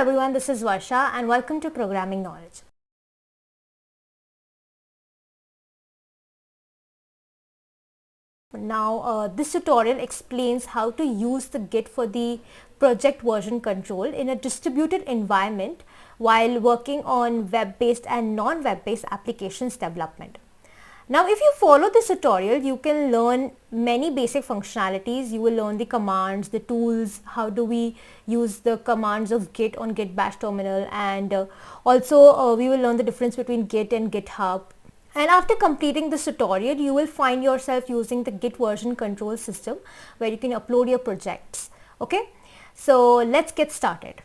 everyone, this is Varsha and welcome to Programming Knowledge. Now this tutorial explains how to use the Git for the project version control in a distributed environment while working on web-based and non-web-based applications development. Now if you follow this tutorial, you can learn many basic functionalities. You will learn the commands, the tools, how do we use the commands of Git on Git Bash terminal, and also we will learn the difference between Git and GitHub. And after completing this tutorial, you will find yourself using the Git version control system where you can upload your projects. Okay, so let's get started.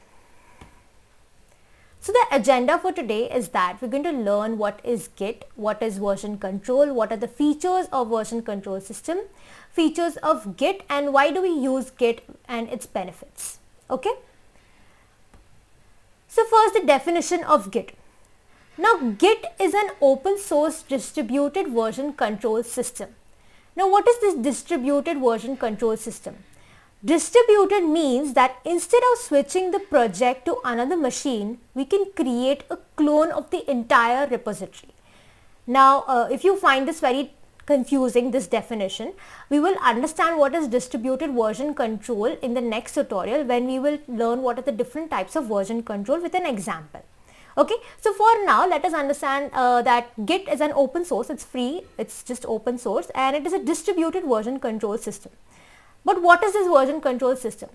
So the agenda for today is that we're going to learn what is Git, what is version control, what are the features of version control system, features of Git, and why do we use Git and its benefits. Okay. So first, the definition of Git. Now Git is an open source distributed version control system. Now what is this distributed version control system? Distributed means that instead of switching the project to another machine, we can create a clone of the entire repository. Now if you find this very confusing, this definition, we will understand what is distributed version control in the next tutorial when we will learn what are the different types of version control with an example. Okay, so for now let us understand that Git is an open source, it's free, it's just open source, and it is a distributed version control system. But what is this version control system?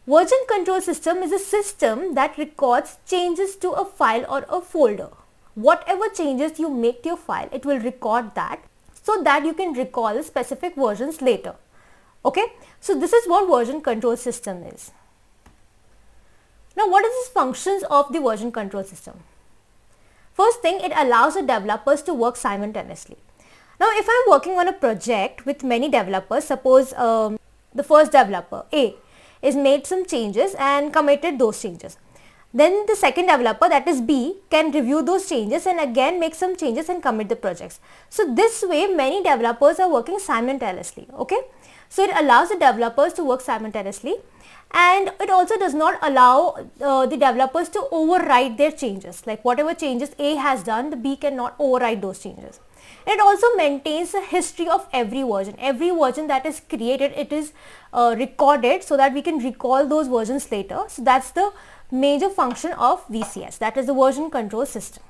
Version control system is a system that records changes to a file or a folder. Whatever changes you make to your file, it will record that so that you can recall specific versions later. Okay, so this is what version control system is. Now what is the functions of the version control system? First thing, it allows the developers to work simultaneously. Now if I am working on a project with many developers, suppose the first developer A is made some changes and committed those changes. Then the second developer, that is B, can review those changes and again make some changes and commit the projects. So this way many developers are working simultaneously. Okay, so it allows the developers to work simultaneously, and it also does not allow the developers to override their changes. Like whatever changes A has done, the B cannot override those changes. It also maintains a history of every version. Every version that is created, it is recorded so that we can recall those versions later. So that's the major function of VCS, that is the version control system.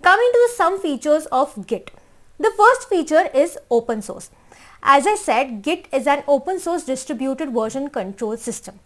Coming to some features of Git. The first feature is open source. As I said, Git is an open source distributed version control system.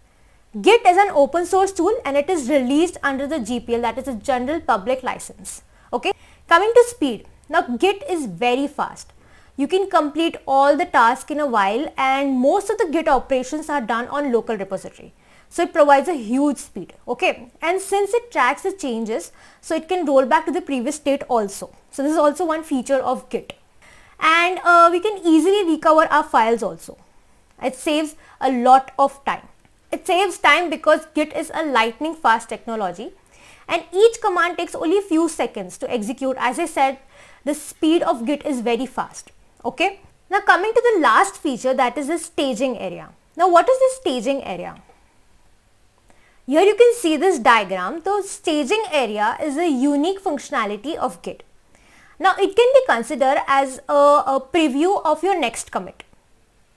Git is an open source tool and it is released under the GPL, that is a general public license. Okay. Coming to speed. Now Git is very fast. You can complete all the tasks in a while, and most of the Git operations are done on local repository. So it provides a huge speed. Okay. And since it tracks the changes, so it can roll back to the previous state also. So this is also one feature of Git. And we can easily recover our files also. It saves a lot of time. It saves time because Git is a lightning fast technology and each command takes only a few seconds to execute. As I said, the speed of Git is very fast. Okay. Now coming to the last feature, that is the staging area. Now what is the staging area? Here you can see this diagram. The staging area is a unique functionality of Git. Now it can be considered as a preview of your next commit.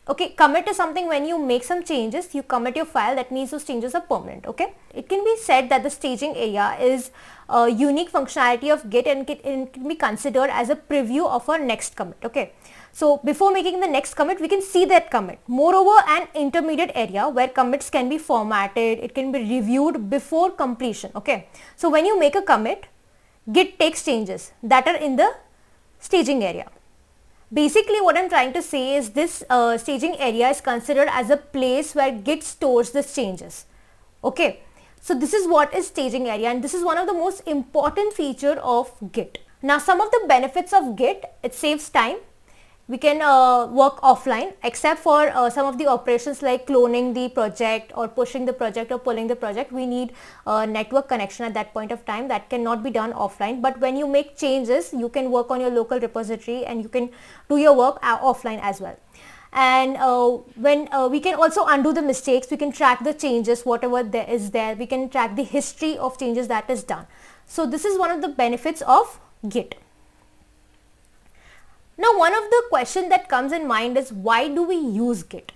Okay, commit is something when you make some changes, you commit your file, that means those changes are permanent. Okay, it can be said that the staging area is a unique functionality of Git and it can be considered as a preview of our next commit. Okay, so before making the next commit, we can see that commit. Moreover, an intermediate area where commits can be formatted, it can be reviewed before completion. Okay, so when you make a commit, Git takes changes that are in the staging area. Basically what I'm trying to say is this staging area is considered as a place where Git stores the changes. Okay, so this is what is staging area, and this is one of the most important feature of Git. Now some of the benefits of Git, it saves time. We can work offline except for some of the operations like cloning the project or pushing the project or pulling the project. We need a network connection at that point of time. That cannot be done offline, but when you make changes, you can work on your local repository and you can do your work offline as well. And when we can also undo the mistakes, we can track the changes, whatever there is there, we can track the history of changes that is done. So this is one of the benefits of Git. Now one of the questions that comes in mind is, why do we use Git?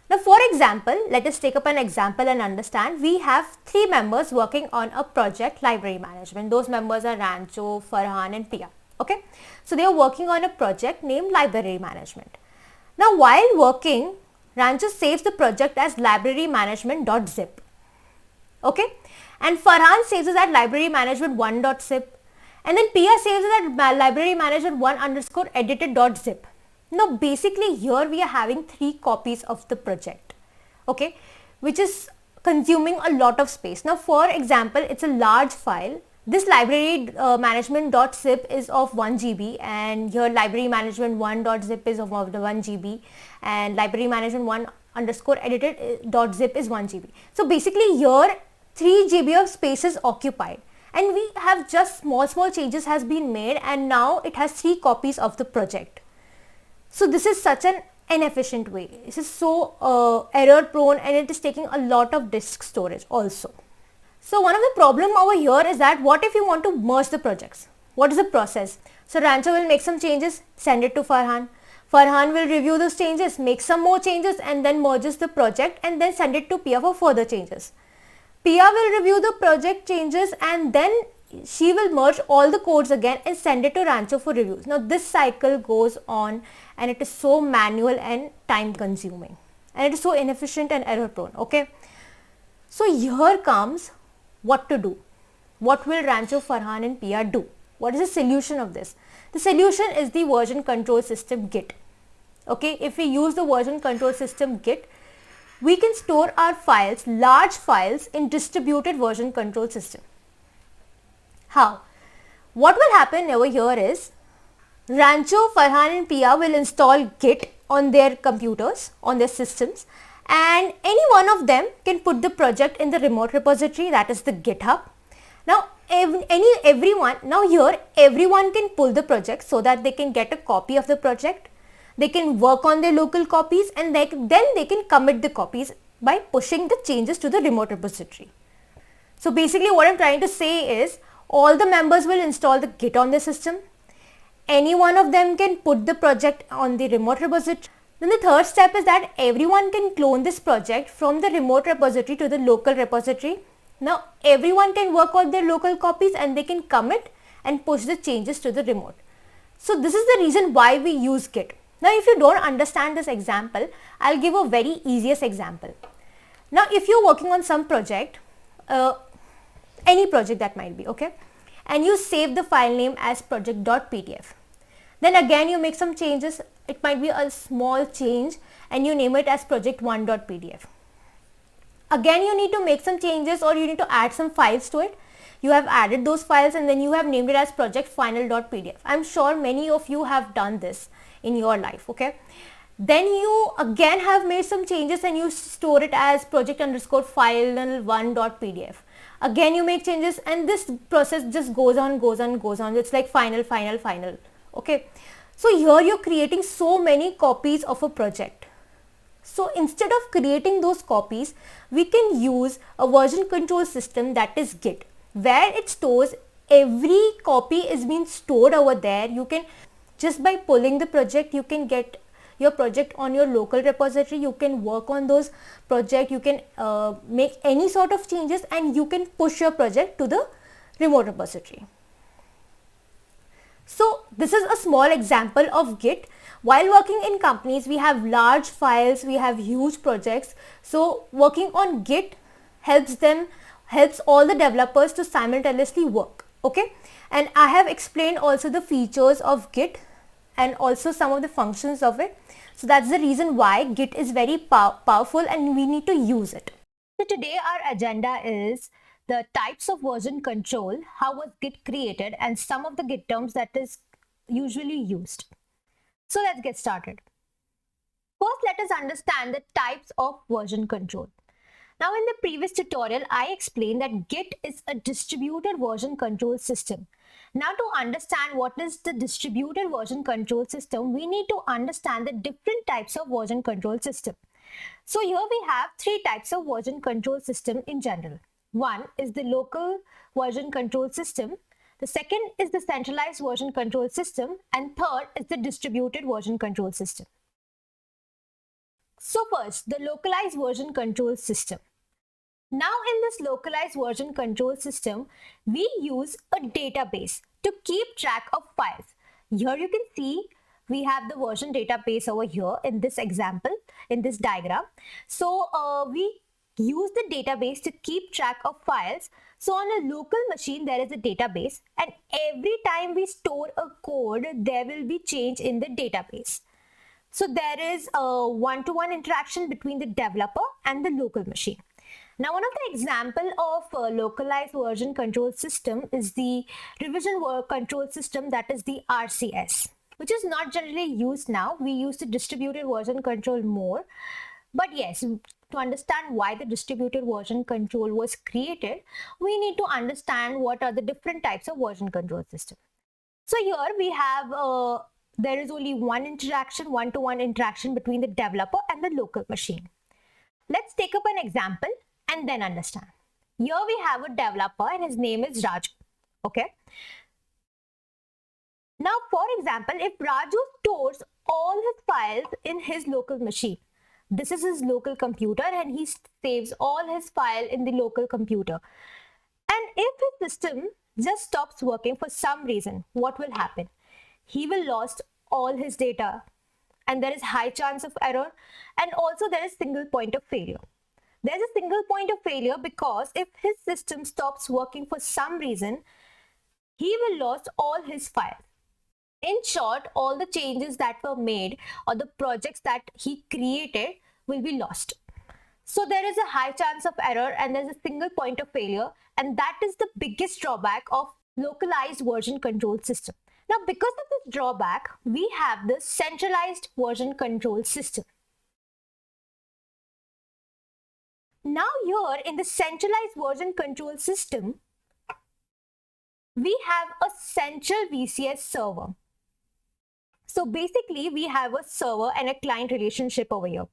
Now for example, let us take up an example and understand. We have 3 members working on a project, library management. Those members are Rancho, Farhan and Pia. Okay, so they are working on a project named library management. Now while working, Rancho saves the project as library management.zip. Okay, and Farhan saves it at library management1.zip, and then Pia saves it at library management1_edited.zip. Now basically here we are having 3 copies of the project, okay, which is consuming a lot of space. Now for example, it's a large file. This library management.zip is of 1 GB, and here library management1.zip is of 1 GB, and library management1_edited.zip is 1 GB. So basically here 3 GB of space is occupied, and we have just small changes has been made, and now it has 3 copies of the project. So this is such an inefficient way. This is so error prone, and it is taking a lot of disk storage also. So one of the problem over here is that, what if you want to merge the projects? What is the process? So Rancho will make some changes, send it to Farhan. Farhan will review those changes, make some more changes, and then merges the project and then send it to Pia for further changes. Pia will review the project changes, and then she will merge all the codes again and send it to Rancho for reviews. Now this cycle goes on, and it is so manual and time consuming, and it is so inefficient and error prone. Okay, so here comes what to do. What will Rancho, Farhan and Pia do? What is the solution of this? The solution is the version control system Git. Okay, if we use the version control system Git, we can store our files, large files, in distributed version control system. How? What will happen over here is, Rancho, Farhan and Pia will install Git on their computers, on their systems, and any one of them can put the project in the remote repository, that is the GitHub. Now everyone can pull the project so that they can get a copy of the project. They can work on their local copies, and then they can commit the copies by pushing the changes to the remote repository. So basically what I'm trying to say is, all the members will install the Git on their system. Any one of them can put the project on the remote repository. Then the third step is that everyone can clone this project from the remote repository to the local repository. Now everyone can work on their local copies, and they can commit and push the changes to the remote. So this is the reason why we use Git. Now if you don't understand this example, I'll give a very easiest example. Now if you're working on some project, any project that might be, okay, and you save the file name as project.pdf. Then again you make some changes. It might be a small change, and you name it as project1.pdf. Again you need to make some changes, or you need to add some files to it. You have added those files, and then you have named it as project_final.pdf. I'm sure many of you have done this in your life. Okay, then you again have made some changes, and you store it as project_file1.pdf. Again you make changes, and this process just goes on. It's like final. Okay, so here you're creating so many copies of a project. So instead of creating those copies, we can use a version control system, that is Git, where it stores every copy is being stored over there. You can, just by pulling the project, you can get your project on your local repository. You can work on those project, you can make any sort of changes, and you can push your project to the remote repository. So this is a small example of Git. While working in companies, we have large files, we have huge projects. So working on Git helps all the developers to simultaneously work. Okay, and I have explained also the features of Git and also some of the functions of it. So that's the reason why Git is very powerful, and we need to use it. So today our agenda is the types of version control, how was Git created, and some of the Git terms that is usually used. So let's get started. First, let us understand the types of version control. Now in the previous tutorial, I explained that Git is a distributed version control system. Now to understand what is the distributed version control system, we need to understand the different types of version control system. So here we have three types of version control system in general. One is the local version control system. The second is the centralized version control system, and third is the distributed version control system. So first, the localized version control system. Now in this localized version control system, we use a database to keep track of files. Here you can see we have the version database over here in this example, in this diagram. So we use the database to keep track of files. So on a local machine, there is a database, and every time we store a code, there will be change in the database. So there is a one-to-one interaction between the developer and the local machine. Now, one of the example of localized version control system is the revision control system, that is the RCS, which is not generally used now. We use the distributed version control more. But yes, to understand why the distributed version control was created, we need to understand what are the different types of version control system. So here we have there is only one interaction, one-to-one interaction between the developer and the local machine. Let's take up an example and then understand. Here we have a developer and his name is Raju. Okay. Now, for example, if Raju stores all his files in his local machine, this is his local computer, and he saves all his file in the local computer. And if his system just stops working for some reason, what will happen? He will lose all his data, and there is high chance of error, and also there is single point of failure. There's a single point of failure because if his system stops working for some reason, he will lose all his files. In short, all the changes that were made or the projects that he created will be lost. So there is a high chance of error and there's a single point of failure, and that is the biggest drawback of localized version control system. Now, because of this drawback, we have the centralized version control system. Now here in the centralized version control system, we have a central VCS server. So basically we have a server and a client relationship over here.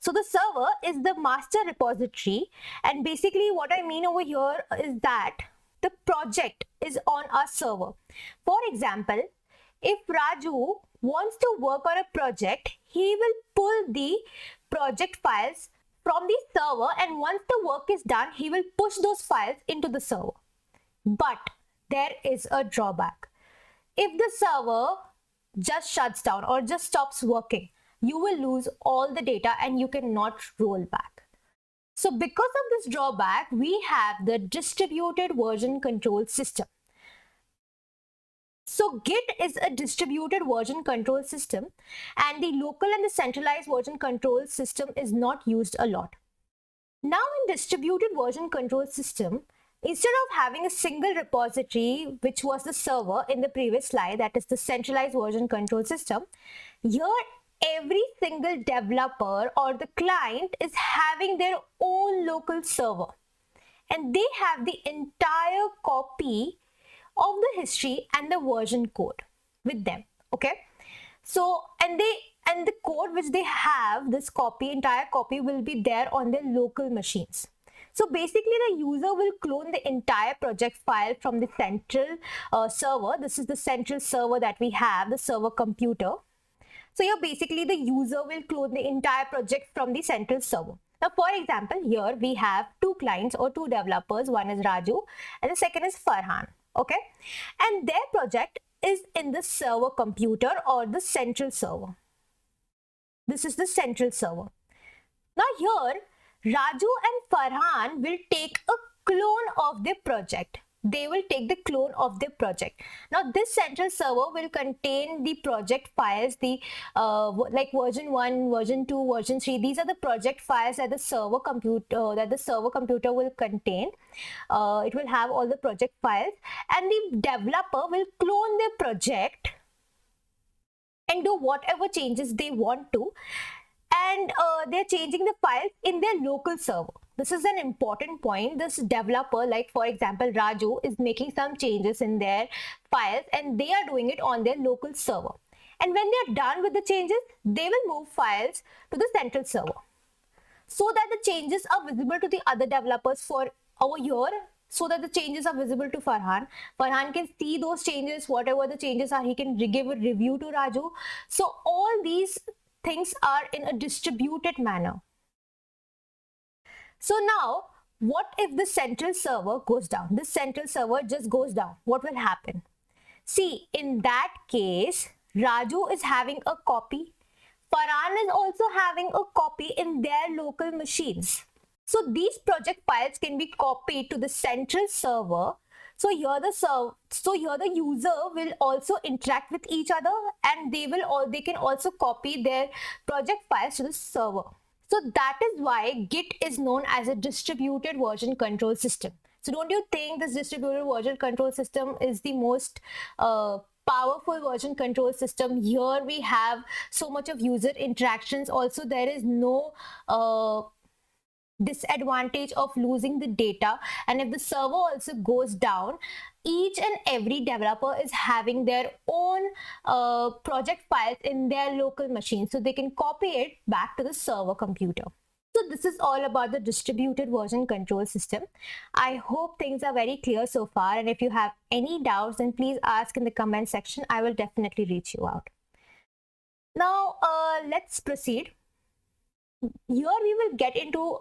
So the server is the master repository, and basically what I mean over here is that the project is on our server. For example, if Raju wants to work on a project, he will pull the project files from the server, and once the work is done, he will push those files into the server. But there is a drawback. If the server just shuts down or just stops working, you will lose all the data and you cannot roll back. So because of this drawback, we have the distributed version control system. So Git is a distributed version control system, and the local and the centralized version control system is not used a lot. Now in distributed version control system, instead of having a single repository, which was the server in the previous slide, that is the centralized version control system, here every single developer or the client is having their own local server, and they have the entire copy of the history and the version code with them. Okay, so and the code which they have, this copy, entire copy, will be there on their local machines. So basically the user will clone the entire project file from the central server. This is the central server that we have, the server computer. So here basically the user will clone the entire project from the central server. Now for example, here we have two clients or two developers. One is Raju and the second is Farhan. Okay, and their project is in the server computer or the central server. This is the central server. Now here Raju and Farhan will take a clone of their project. They will take the clone of their project. Now this central server will contain the project files, the like version 1, version 2, version 3. These are the project files that the server computer will contain. It will have all the project files, and the developer will clone their project and do whatever changes they want to, and they're changing the files in their local server. This is an important point. This developer, like for example Raju, is making some changes in their files and they are doing it on their local server. And when they are done with the changes, they will move files to the central server so that the changes are visible to the other developers for over here, so that the changes are visible to Farhan. Farhan can see those changes, whatever the changes are, he can give a review to Raju. So all these things are in a distributed manner. So now, what if the central server goes down? This central server just goes down. What will happen? See, in that case, Raju is having a copy. Farhan is also having a copy in their local machines. So these project files can be copied to the central server. So here the user will also interact with each other, and they can also copy their project files to the server. So that is why Git is known as a distributed version control system. So don't you think this distributed version control system is the most powerful version control system? Here we have so much of user interactions. Also, there is no disadvantage of losing the data, and if the server also goes down, each and every developer is having their own project files in their local machine, so they can copy it back to the server computer. So this is all about the distributed version control system. I hope things are very clear so far, and if you have any doubts, then please ask in the comment section. I will definitely reach you out. Now let's proceed. Here we will get into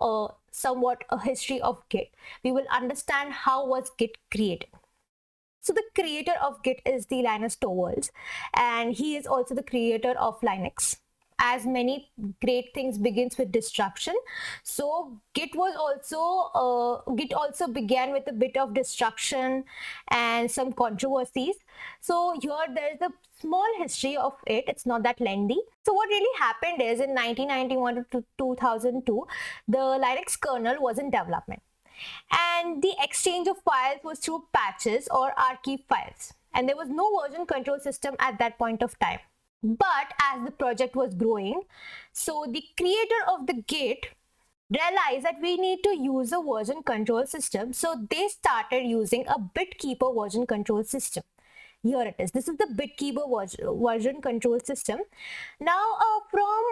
somewhat a history of Git. We will understand how was Git created. So the creator of Git is the Linus Torvalds, and he is also the creator of Linux. As many great things begins with destruction, so Git also began with a bit of destruction and some controversies. So here there is a small history of it. It's not that lengthy. So what really happened is, in 1991 to 2002, the Linux kernel was in development, and the exchange of files was through patches or archive files, and there was no version control system at that point of time. But as the project was growing, so the creator of the Git realized that we need to use a version control system. So they started using a BitKeeper version control system. Here it is. This is the BitKeeper version control system. Now from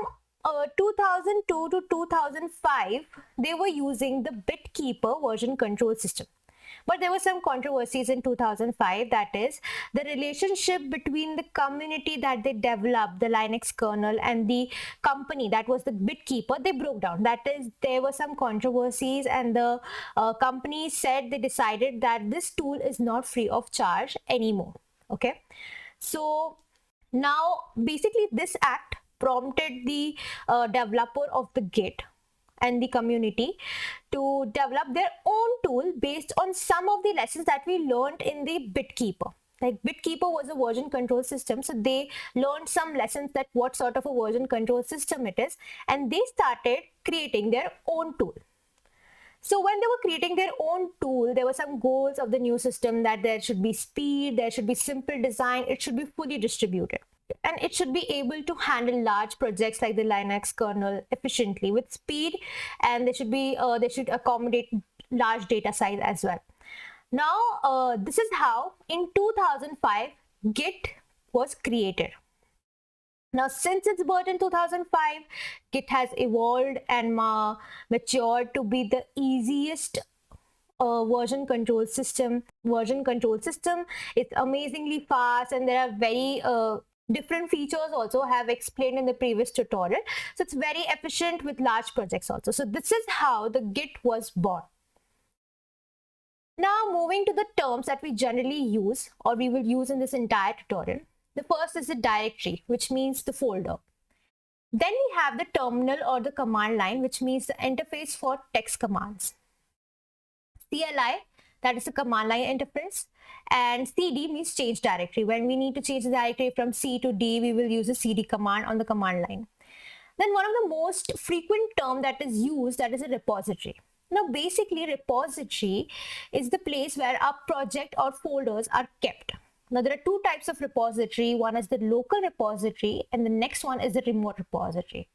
2002 to 2005, they were using the BitKeeper version control system. But there were some controversies in 2005, that is the relationship between the community that they developed, the Linux kernel, and the company that was the BitKeeper, they broke down. That is, there were some controversies, and the company said they decided that this tool is not free of charge anymore. Okay, so now basically this act prompted the developer of the Git and the community to develop their own tool based on some of the lessons that we learned in the BitKeeper. Like BitKeeper was a version control system, so they learned some lessons that what sort of a version control system it is, and they started creating their own tool. So when they were creating their own tool, there were some goals of the new system, that there should be speed, there should be simple design, it should be fully distributed, and it should be able to handle large projects like the Linux kernel efficiently with speed, and they should accommodate large data size as well. Now this is how in 2005 Git was created. Now since its birth in 2005, Git has evolved and matured to be the easiest version control system. It's amazingly fast, and there are very different features also I have explained in the previous tutorial. So it's very efficient with large projects also. So this is how the Git was born. Now moving to the terms that we generally use, or we will use in this entire tutorial. The first is the directory, which means the folder. Then we have the terminal or the command line, which means the interface for text commands. CLI, that is the command line interface, and CD means change directory. When we need to change the directory from C to D, we will use the CD command on the command line. Then one of the most frequent term that is used, that is a repository. Now basically repository is the place where our project or folders are kept. Now there are two types of repository. One is the local repository and the next one is the remote repository.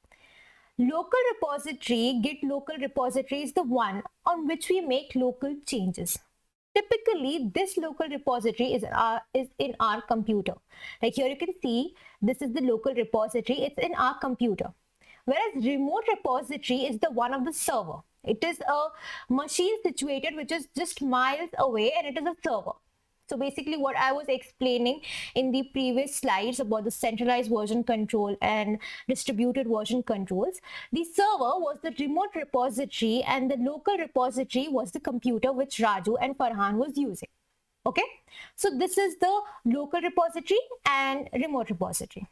Local repository, Git local repository is the one on which we make local changes. Typically, this local repository is in our computer. Like here you can see, this is the local repository, it's in our computer. Whereas remote repository is the one of the server. It is a machine situated which is just miles away, and it is a server. So basically what I was explaining in the previous slides about the centralized version control and distributed version controls, the server was the remote repository and the local repository was the computer which Raju and Farhan was using. Okay, so this is the local repository and remote repository.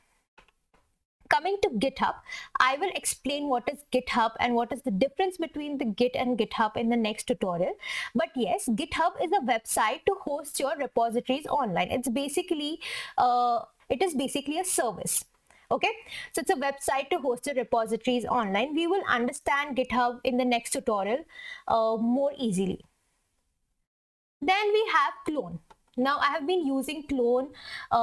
Coming to GitHub, I will explain what is GitHub and what is the difference between the Git and GitHub in the next tutorial. But yes, GitHub is a website to host your repositories online. It is basically a service. Okay, so it's a website to host your repositories online. We will understand GitHub in the next tutorial more easily. Then we have clone. Now I have been using clone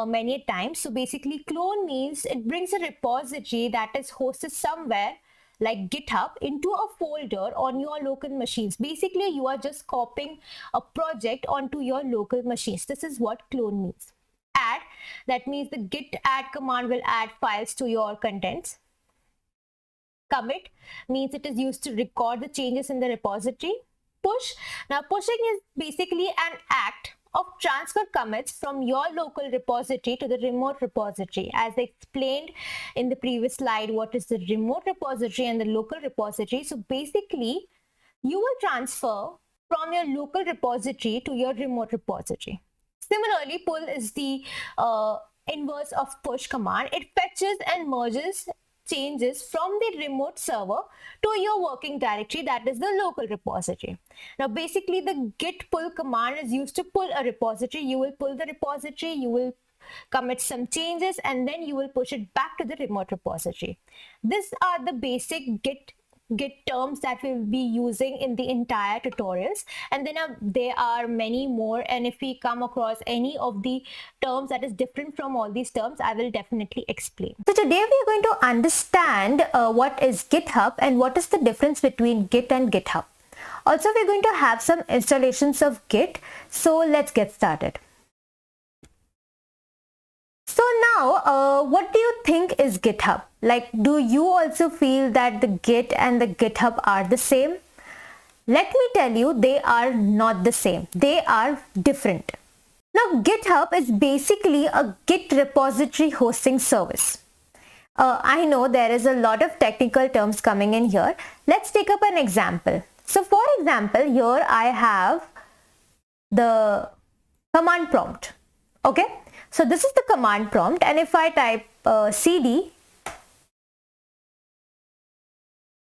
many times. So basically clone means it brings a repository that is hosted somewhere like GitHub into a folder on your local machines. Basically you are just copying a project onto your local machines. This is what clone means. Add, that means the git add command will add files to your contents. Commit means it is used to record the changes in the repository. Push, now pushing is basically an act of transfer commits from your local repository to the remote repository. As I explained in the previous slide, what is the remote repository and the local repository. So basically, you will transfer from your local repository to your remote repository. Similarly, pull is the inverse of push command. It fetches and merges changes from the remote server to your working directory, that is the local repository. Now basically the git pull command is used to pull a repository. You will pull the repository, you will commit some changes, and then you will push it back to the remote repository. These are the basic git terms that we'll be using in the entire tutorials, and then there are many more, and if we come across any of the terms that is different from all these terms, I will definitely explain. So today we are going to understand what is GitHub and what is the difference between Git and GitHub. Also we're going to have some installations of Git, so let's get started. So now, what do you think is GitHub? Like, do you also feel that the Git and the GitHub are the same? Let me tell you, they are not the same. They are different. Now, GitHub is basically a Git repository hosting service. I know there is a lot of technical terms coming in here. Let's take up an example. So, for example, here I have the command prompt. Okay. So this is the command prompt, and if I type cd,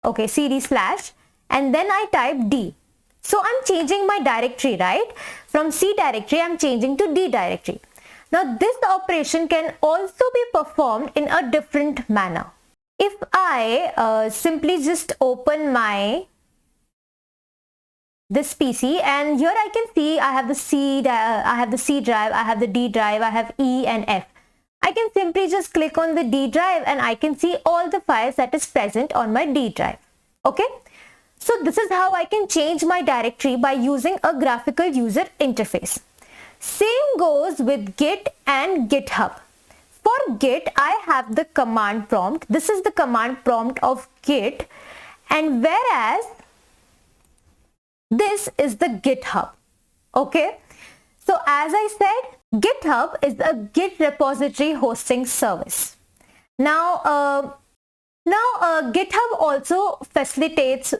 okay, cd slash, and then I type d. So I'm changing my directory, right? From C directory, I'm changing to D directory. Now this operation can also be performed in a different manner. If I simply just open this PC, and here I can see I have the C drive, I have the D drive, I have E and F. I can simply just click on the D drive and I can see all the files that is present on my D drive. Okay, so this is how I can change my directory by using a graphical user interface. Same goes with Git and GitHub. For Git, I have the command prompt. This is the command prompt of Git, and whereas this is the GitHub. Okay, so as I said, GitHub is a Git repository hosting service. Now GitHub also facilitates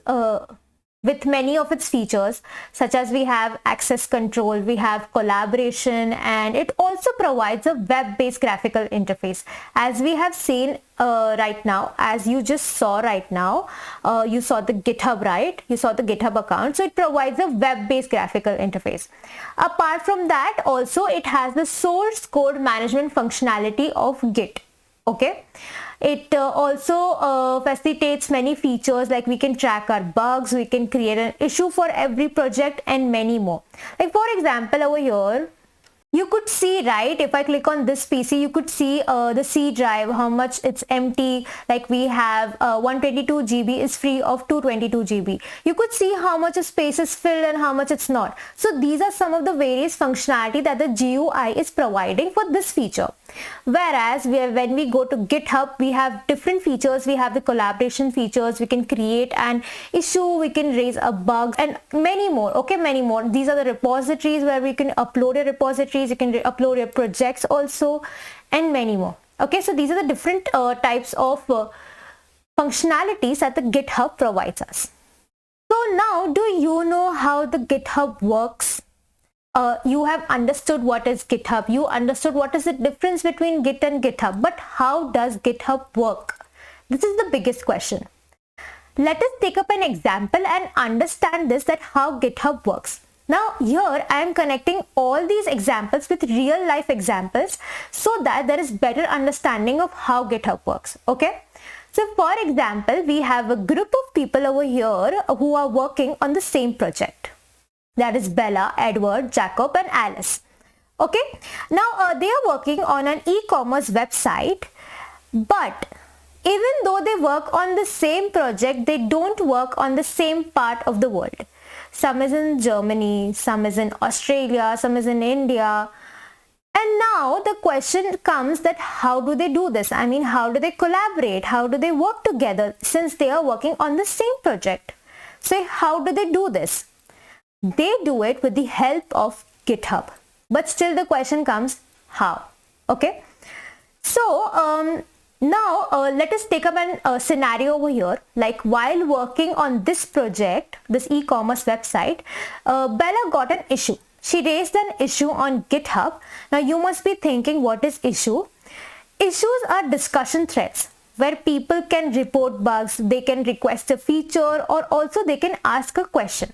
with many of its features, such as we have access control, we have collaboration, and it also provides a web-based graphical interface. As we have seen right now, as you just saw right now, you saw the GitHub, right? You saw the GitHub account. So it provides a web-based graphical interface. Apart from that, also it has the source code management functionality of Git. Okay. It also facilitates many features, like we can track our bugs, we can create an issue for every project, and many more. Like for example, over here, You could see, right, if I click on this PC, you could see the C drive, how much it's empty. Like we have 122 GB is free of 222 GB. You could see how much space is filled and how much it's not. So these are some of the various functionality that the GUI is providing for this feature. Whereas when we go to GitHub, we have different features. We have the collaboration features. We can create an issue, we can raise a bug, and many more. Okay, many more. These are the repositories where we can upload your repositories. You can upload your projects also, and many more. Okay, so these are the different types of functionalities that the GitHub provides us. So now, do you know how the GitHub works? You have understood what is GitHub, you understood what is the difference between Git and GitHub, but how does GitHub work? This is the biggest question. Let us take up an example and understand this, that how GitHub works. Now here I am connecting all these examples with real life examples so that there is better understanding of how GitHub works. Okay. So for example, we have a group of people over here who are working on the same project. That is Bella, Edward, Jacob and Alice. Okay. Now they are working on an e-commerce website, but even though they work on the same project, they don't work on the same part of the world. Some is in Germany, some is in Australia, some is in India. And now the question comes that how do they do this? I mean, how do they collaborate? How do they work together since they are working on the same project? So how do they do this? They do it with the help of GitHub. But still the question comes, how? Okay. So now let us take up a scenario over here. Like while working on this project, this e-commerce website, Bella got an issue. She raised an issue on GitHub. Now you must be thinking, what is issue? Issues are discussion threads where people can report bugs, they can request a feature, or also they can ask a question.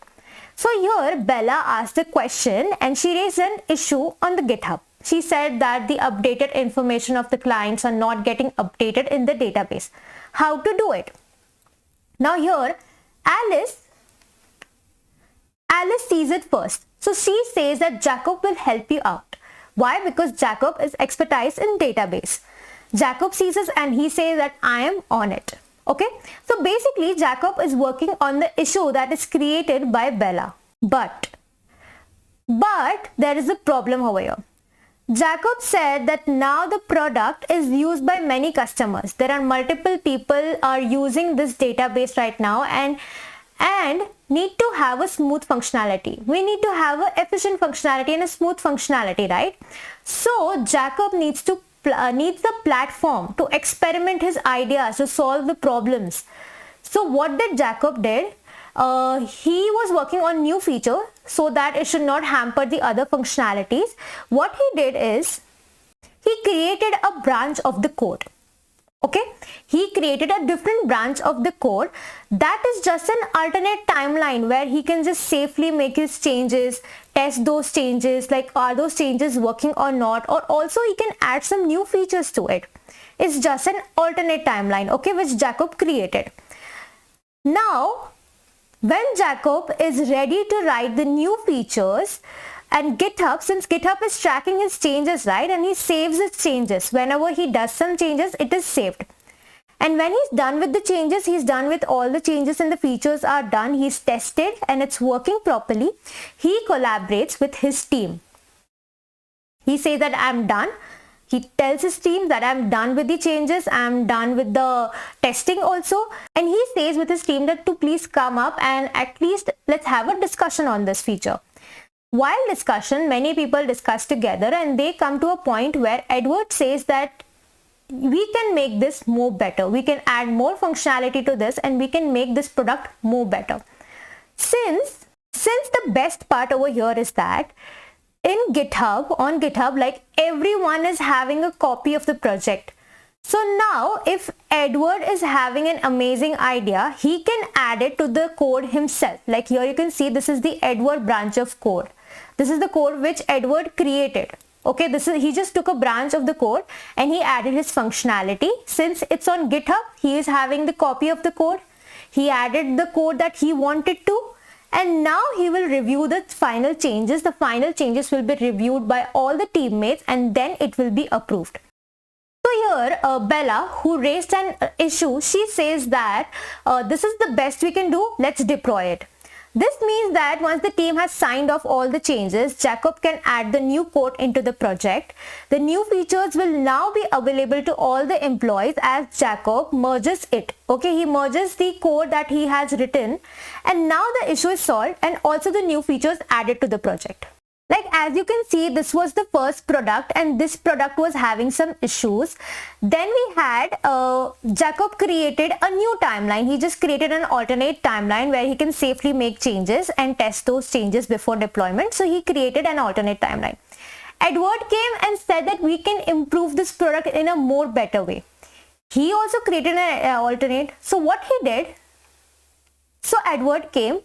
So here Bella asked a question and she raised an issue on the GitHub. She said that the updated information of the clients are not getting updated in the database. How to do it? Now here Alice sees it first. So she says that Jacob will help you out. Why? Because Jacob is expertise in database. Jacob sees this and he says that I am on it. Okay, so basically Jacob is working on the issue that is created by Bella. But there is a problem over here. Jacob said that now the product is used by many customers. There are multiple people are using this database right now and need to have a smooth functionality. We need to have an efficient functionality and a smooth functionality, right? So Jacob needs the platform to experiment his ideas to solve the problems. So what did Jacob did? He was working on new feature so that it should not hamper the other functionalities. What he did is he created a branch of the code. Okay, he created a different branch of the code that is just an alternate timeline where he can just safely make his changes, test those changes, like are those changes working or not, or also he can add some new features to it. It's just an alternate timeline, okay, which Jacob created. Now, when Jacob is ready to write the new features, and GitHub, since GitHub is tracking his changes, right, and he saves his changes. Whenever he does some changes, it is saved. And when he's done with the changes, he's done with all the changes and the features are done. He's tested and it's working properly. He collaborates with his team. He says that I'm done. He tells his team that I'm done with the changes. I'm done with the testing also. And he says with his team that to please come up and at least let's have a discussion on this feature. While discussion, many people discuss together and they come to a point where Edward says that we can make this more better. We can add more functionality to this and we can make this product more better. Since the best part over here is that on GitHub, like everyone is having a copy of the project. So now if Edward is having an amazing idea, he can add it to the code himself. Like here you can see this is the Edward branch of code. This is the code which Edward created. Okay, he just took a branch of the code and he added his functionality. Since it's on GitHub, he is having the copy of the code. He added the code that he wanted to and now he will review the final changes. The final changes will be reviewed by all the teammates and then it will be approved. So here Bella, who raised an issue, she says that this is the best we can do, let's deploy it. This means that once the team has signed off all the changes, Jacob can add the new code into the project. The new features will now be available to all the employees as Jacob merges it. Okay, he merges the code that he has written, and now the issue is solved and also the new features added to the project. Like as you can see, this was the first product and this product was having some issues. Then we had Jacob created a new timeline. He just created an alternate timeline where he can safely make changes and test those changes before deployment. So he created an alternate timeline. Edward came and said that we can improve this product in a more better way. He also created an alternate. So what he did, so Edward came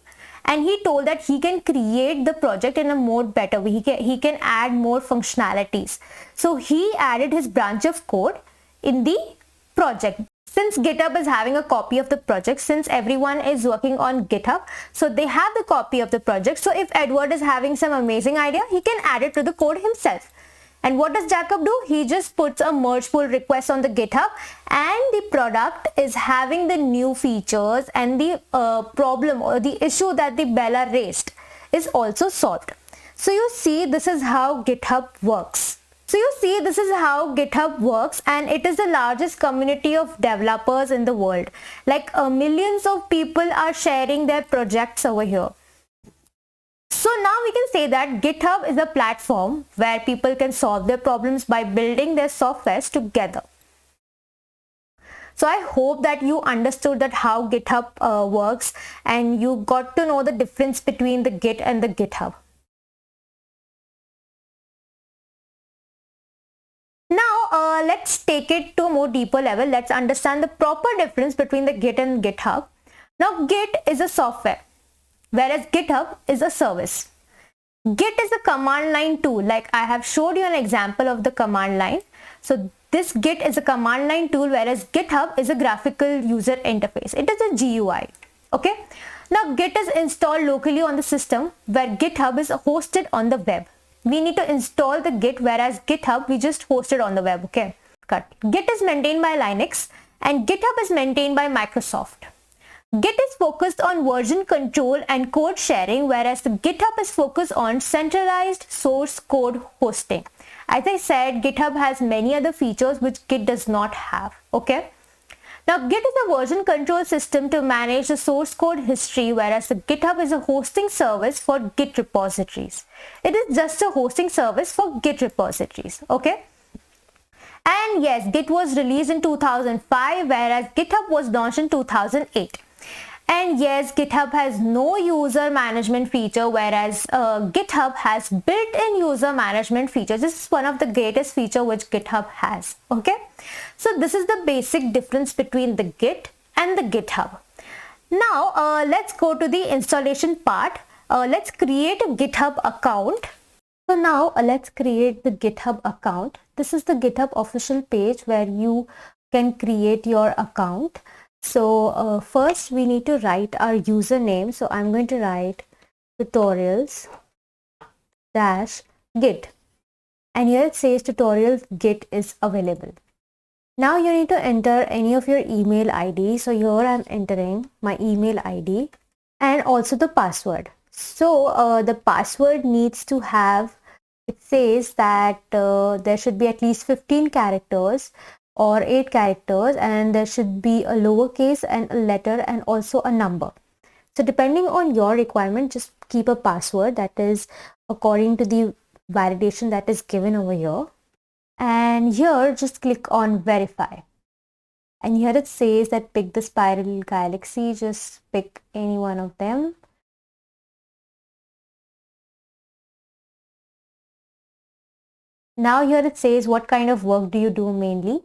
and he told that he can create the project in a more better way. He can add more functionalities. So he added his branch of code in the project. Since GitHub is having a copy of the project, since everyone is working on GitHub, so they have the copy of the project. So if Edward is having some amazing idea, he can add it to the code himself. And what does Jacob do? He just puts a merge pull request on the GitHub and the product is having the new features, and the problem or the issue that the Bella raised is also solved. So you see, this is how GitHub works. And it is the largest community of developers in the world. Like millions of people are sharing their projects over here. So now we can say that GitHub is a platform where people can solve their problems by building their softwares together. So I hope that you understood that how GitHub works and you got to know the difference between the Git and the GitHub. Now let's take it to a more deeper level. Let's understand the proper difference between the Git and GitHub. Now Git is a software, whereas GitHub is a service. Git is a command line tool. Like I have showed you an example of the command line. So this Git is a command line tool, whereas GitHub is a graphical user interface. It is a GUI. Okay. Now Git is installed locally on the system, where GitHub is hosted on the web. We need to install the Git, whereas GitHub we just hosted on the web. Okay. Cut. Git is maintained by Linux and GitHub is maintained by Microsoft. Git is focused on version control and code sharing, whereas the GitHub is focused on centralized source code hosting. As I said, GitHub has many other features which Git does not have. Okay. Now Git is a version control system to manage the source code history, whereas the GitHub is a hosting service for Git repositories. It is just a hosting service for Git repositories. Okay. And yes, Git was released in 2005, whereas GitHub was launched in 2008. And yes, GitHub has no user management feature, whereas GitHub has built-in user management features. This is one of the greatest feature which GitHub has. Okay, so this is the basic difference between the Git and the GitHub. Now let's go to the installation part. Let's create a GitHub account. So now let's create the GitHub account. This is the GitHub official page where you can create your account. So first we need to write our username. So I'm going to write tutorials-git, and here it says tutorials git is available. Now you need to enter any of your email ID. So here I'm entering my email ID and also the password. So the password needs to have, it says that there should be at least 15 characters or 8 characters, and there should be a lowercase and a letter and also a number. So depending on your requirement, just keep a password that is according to the validation that is given over here. And here just click on verify. And here it says that pick the spiral galaxy, just pick any one of them. Now here it says what kind of work do you do mainly.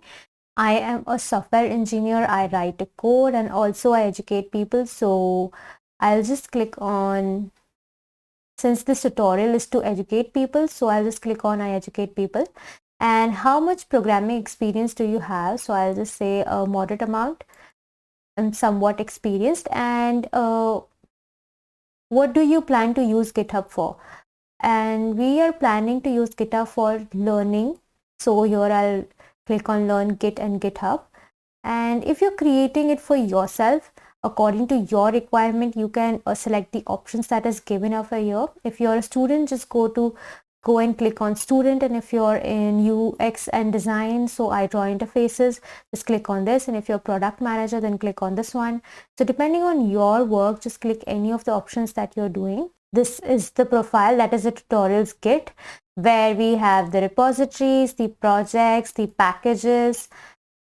I am a software engineer. I write a code and also I educate people. So I'll just click on, since this tutorial is to educate people, so I'll just click on I educate people. And how much programming experience do you have? So I'll just say a moderate amount. I'm somewhat experienced. And what do you plan to use GitHub for? And we are planning to use GitHub for learning. So here I'll click on Learn Git and GitHub. And if you're creating it for yourself, according to your requirement, you can select the options that is given over here. If you're a student, just go and click on student, and if you're in UX and design, so I draw interfaces, just click on this, and if you're product manager, then click on this one. So depending on your work, just click any of the options that you're doing. This is the profile, that is the tutorials Git, where we have the repositories, the projects, the packages,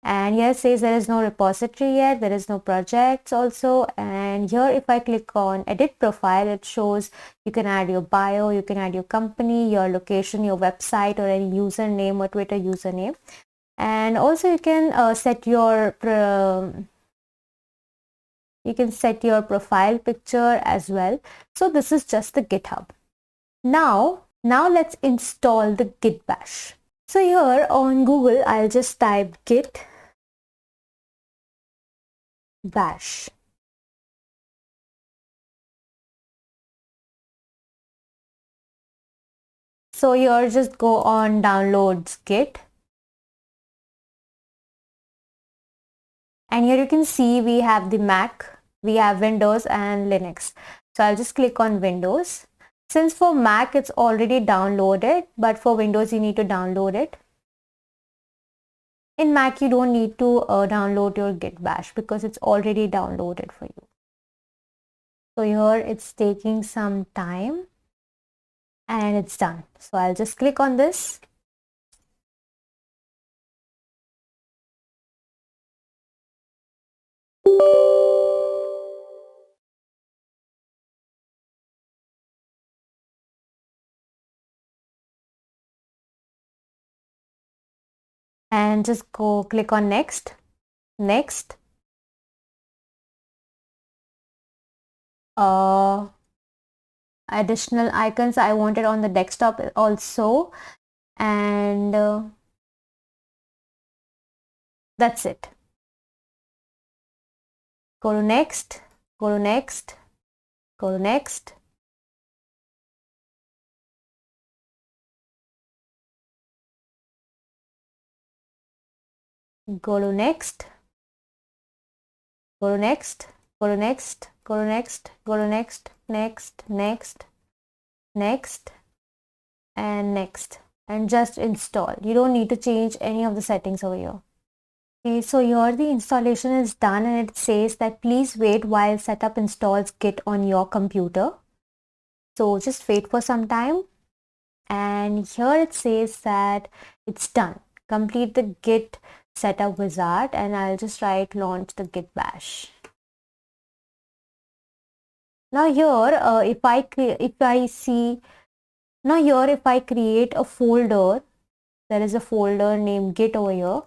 and here it says there is no repository yet, there is no projects also. And here if I click on edit profile, it shows you can add your bio, you can add your company, your location, your website, or any username or Twitter username. And also you can set your profile picture as well. So this is just the GitHub. Now let's install the Git bash. So here on Google, I'll just type Git bash. So here just go on downloads Git. And here you can see we have the Mac, we have Windows and Linux. So I'll just click on Windows. Since for Mac it's already downloaded, but for Windows you need to download it. In Mac, you don't need to download your Git bash because it's already downloaded for you. So here it's taking some time and it's done. So I'll just click on this. And just go click on next. Additional icons I wanted on the desktop also, and that's it. Go to next, go to next, go to next. Go to next, go to next, go to next, go to next, go to next, next, and next, and just install. You don't need to change any of the settings over here. Okay, so here the installation is done and it says that please wait while setup installs Git on your computer. So just wait for some time, and here it says that it's done. Complete the Git setup wizard, and I'll just write launch the Git bash. Now here if I create a folder, there is a folder named Git over here,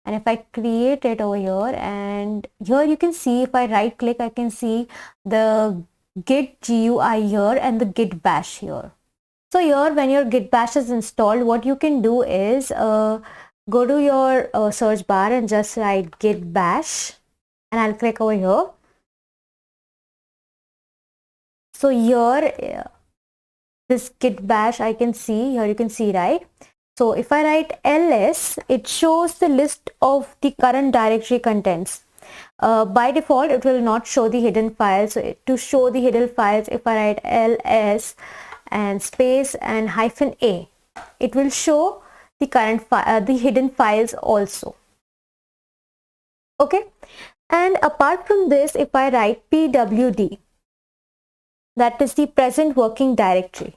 and if I create it over here, and here you can see if I right click, I can see the Git GUI here and the Git bash here. So here when your Git bash is installed, what you can do is go to your search bar and just write Git bash, and I'll click over here. So here this Git bash I can see, here you can see, right? So if I write ls, it shows the list of the current directory contents. By default it will not show the hidden files. So to show the hidden files, if I write ls and space and -a, it will show the current the hidden files also. Okay, and apart from this, if I write pwd, that is the present working directory,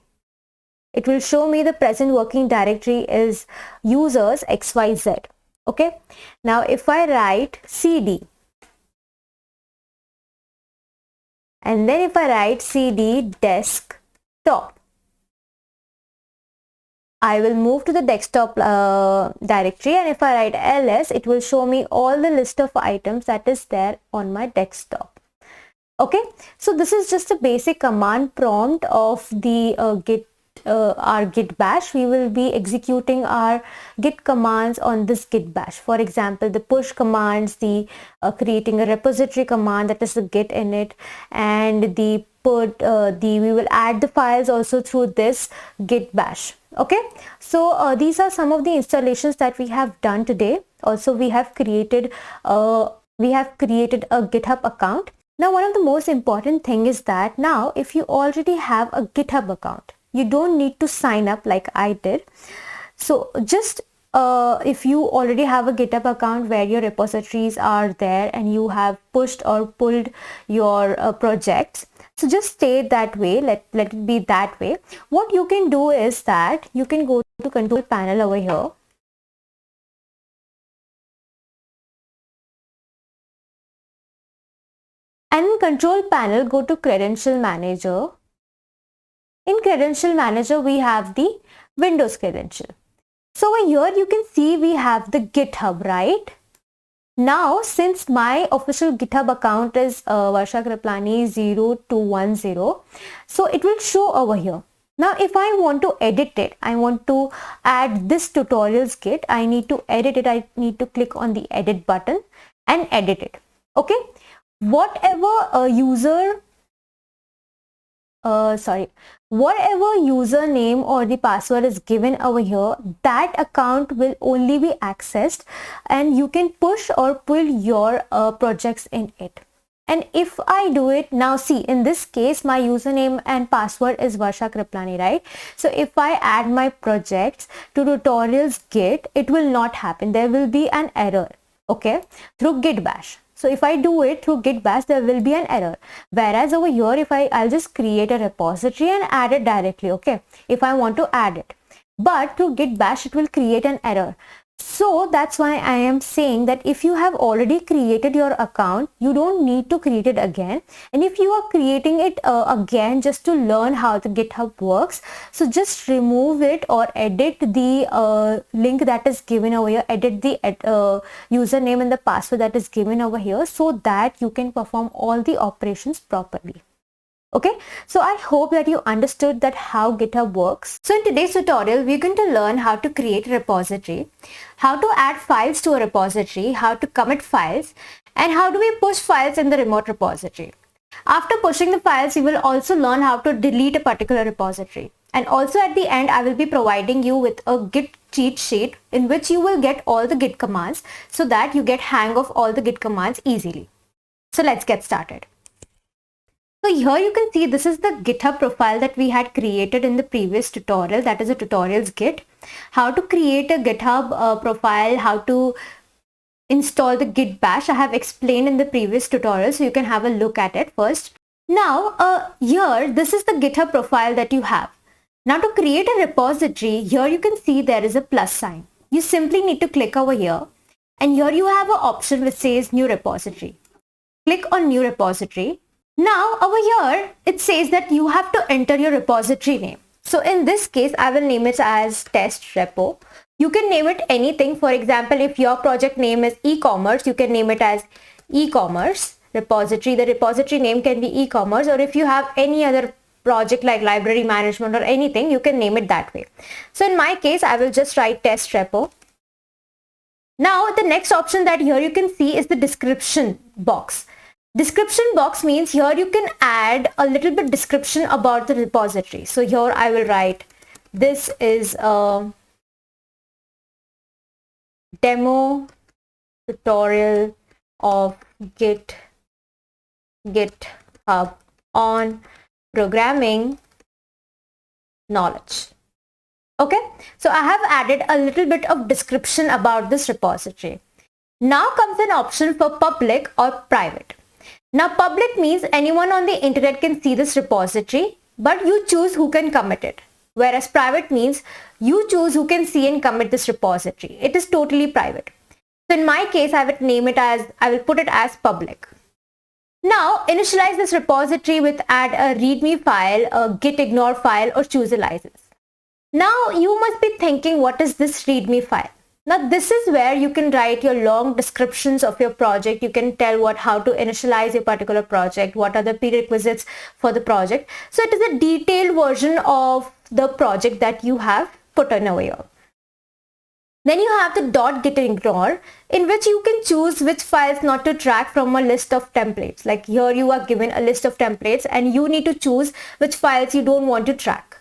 it will show me the present working directory is users xyz. Okay, now if I write cd, and then if I write cd desktop, I will move to the desktop directory, and if I write ls, it will show me all the list of items that is there on my desktop. Okay, so this is just a basic command prompt of the our Git bash. We will be executing our Git commands on this Git bash. For example, the push commands, the creating a repository command, that is the Git init, and the we will add the files also through this git bash. Okay, so these are some of the installations that we have done today. Also, we have created a GitHub account. Now, one of the most important thing is that now if you already have a GitHub account, you don't need to sign up like I did. So just if you already have a GitHub account where your repositories are there and you have pushed or pulled your projects, so just stay that way, let it be that way. What you can do is that you can go to control panel over here. And in control panel, go to credential manager. In credential manager, we have the Windows credential. So over here you can see we have the GitHub, right? Now, since my official GitHub account is Varsha Kriplani 0210, so it will show over here. Now, if I want to edit it, I want to add this tutorials Git, I need to edit it, I need to click on the edit button and edit it. Okay, whatever whatever username or the password is given over here, that account will only be accessed and you can push or pull your projects in it. And if I do it now, see, in this case my username and password is Varsha Kriplani, right? So if I add my projects to tutorials Git, it will not happen. There will be an error, okay, through Git bash. So if I do it through git bash, there will be an error. Whereas over here, if I'll just create a repository and add it directly, okay, if I want to add it. But through git bash, it will create an error. So that's why I am saying that if you have already created your account, you don't need to create it again. And if you are creating it again just to learn how the GitHub works, so just remove it or edit the link that is given over here, edit the username and the password that is given over here so that you can perform all the operations properly. Okay, so I hope that you understood that how GitHub works. So in today's tutorial, we're going to learn how to create a repository, how to add files to a repository, how to commit files, and how do we push files in the remote repository. After pushing the files, you will also learn how to delete a particular repository. And also at the end, I will be providing you with a Git cheat sheet in which you will get all the Git commands so that you get hang of all the Git commands easily. So let's get started. So here you can see this is the GitHub profile that we had created in the previous tutorial, that is a tutorials Git. How to create a GitHub profile, how to install the Git bash, I have explained in the previous tutorial, so you can have a look at it first. Now here this is the GitHub profile that you have. Now to create a repository, here you can see there is a plus sign. You simply need to click over here and here you have an option which says new repository. Click on new repository. Now over here, it says that you have to enter your repository name. So in this case, I will name it as test repo. You can name it anything. For example, if your project name is e-commerce, you can name it as e-commerce repository. The repository name can be e-commerce, or if you have any other project like library management or anything, you can name it that way. So in my case, I will just write test repo. Now the next option that here you can see is the description box. Description box means here you can add a little bit description about the repository. So here I will write, this is a demo tutorial of GitHub on programming knowledge. Okay, so I have added a little bit of description about this repository. Now comes an option for public or private. Now public means anyone on the internet can see this repository, but you choose who can commit it. Whereas private means you choose who can see and commit this repository. It is totally private. So in my case, I will put it as public. Now initialize this repository with add a readme file, a git ignore file, or choose a license. Now you must be thinking, what is this readme file? Now this is where you can write your long descriptions of your project. You can tell how to initialize your particular project, what are the prerequisites for the project. So it is a detailed version of the project that you have put on over here. Then you have the .git ignore, in which you can choose which files not to track from a list of templates. Like here you are given a list of templates and you need to choose which files you don't want to track.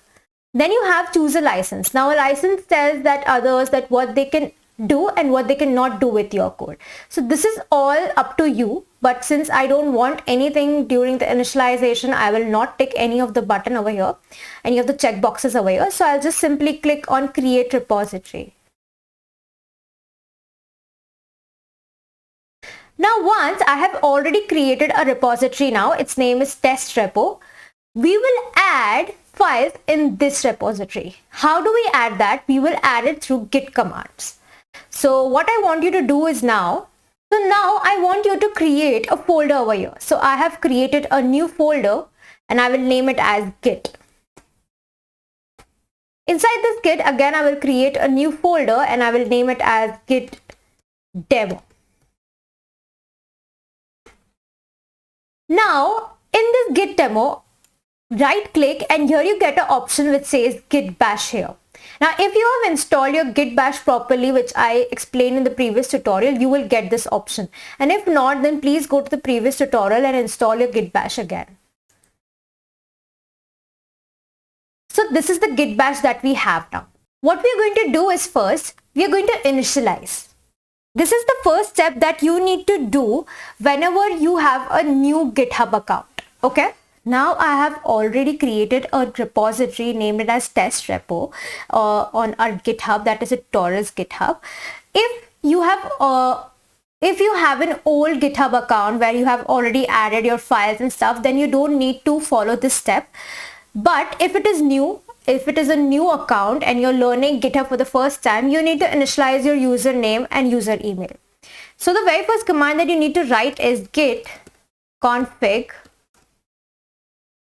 Then you have choose a license. Now a license tells that others that what they can do and what they cannot do with your code. So this is all up to you, but since I don't want anything during the initialization, I will not tick any of the button over here, any of the checkboxes over here. So I'll just simply click on create repository. Now once I have already created a repository, now its name is test repo, we will add files in this repository. How do we add that? We will add it through git commands. So what I want you to do is now I want you to create a folder over here. So I have created a new folder and I will name it as git. Inside this git, again I will create a new folder and I will name it as git demo. Now in this git demo, right click and here you get an option which says git bash here. Now if you have installed your git bash properly, which I explained in the previous tutorial, you will get this option, and if not, then please go to the previous tutorial and install your git bash again. So this is the git bash that we have now. What we are going to do is first we are going to initialize. This is the first step that you need to do whenever you have a new GitHub account. Okay. Now I have already created a repository named it as test repo on our GitHub, that is a tutorials GitHub. If you have an old GitHub account where you have already added your files and stuff, then you don't need to follow this step. But if it is a new account and you're learning GitHub for the first time, you need to initialize your username and user email. So the very first command that you need to write is git config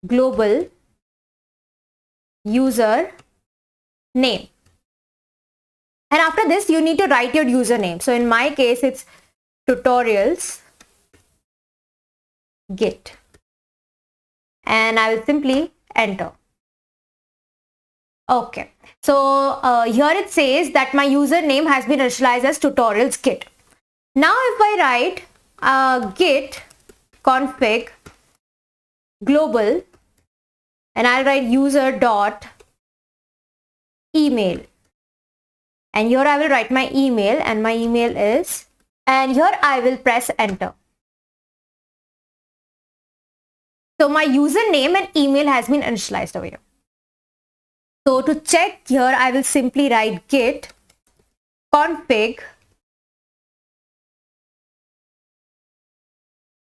global user name, and after this you need to write your username. So in my case it's tutorials git, and I will simply enter. Okay, so here it says that my username has been initialized as tutorials git. Now if I write git config global, and I'll write user dot email, and here I will write my email, and my email is, and here I will press enter. So my username and email has been initialized over here. So to check here, I will simply write git config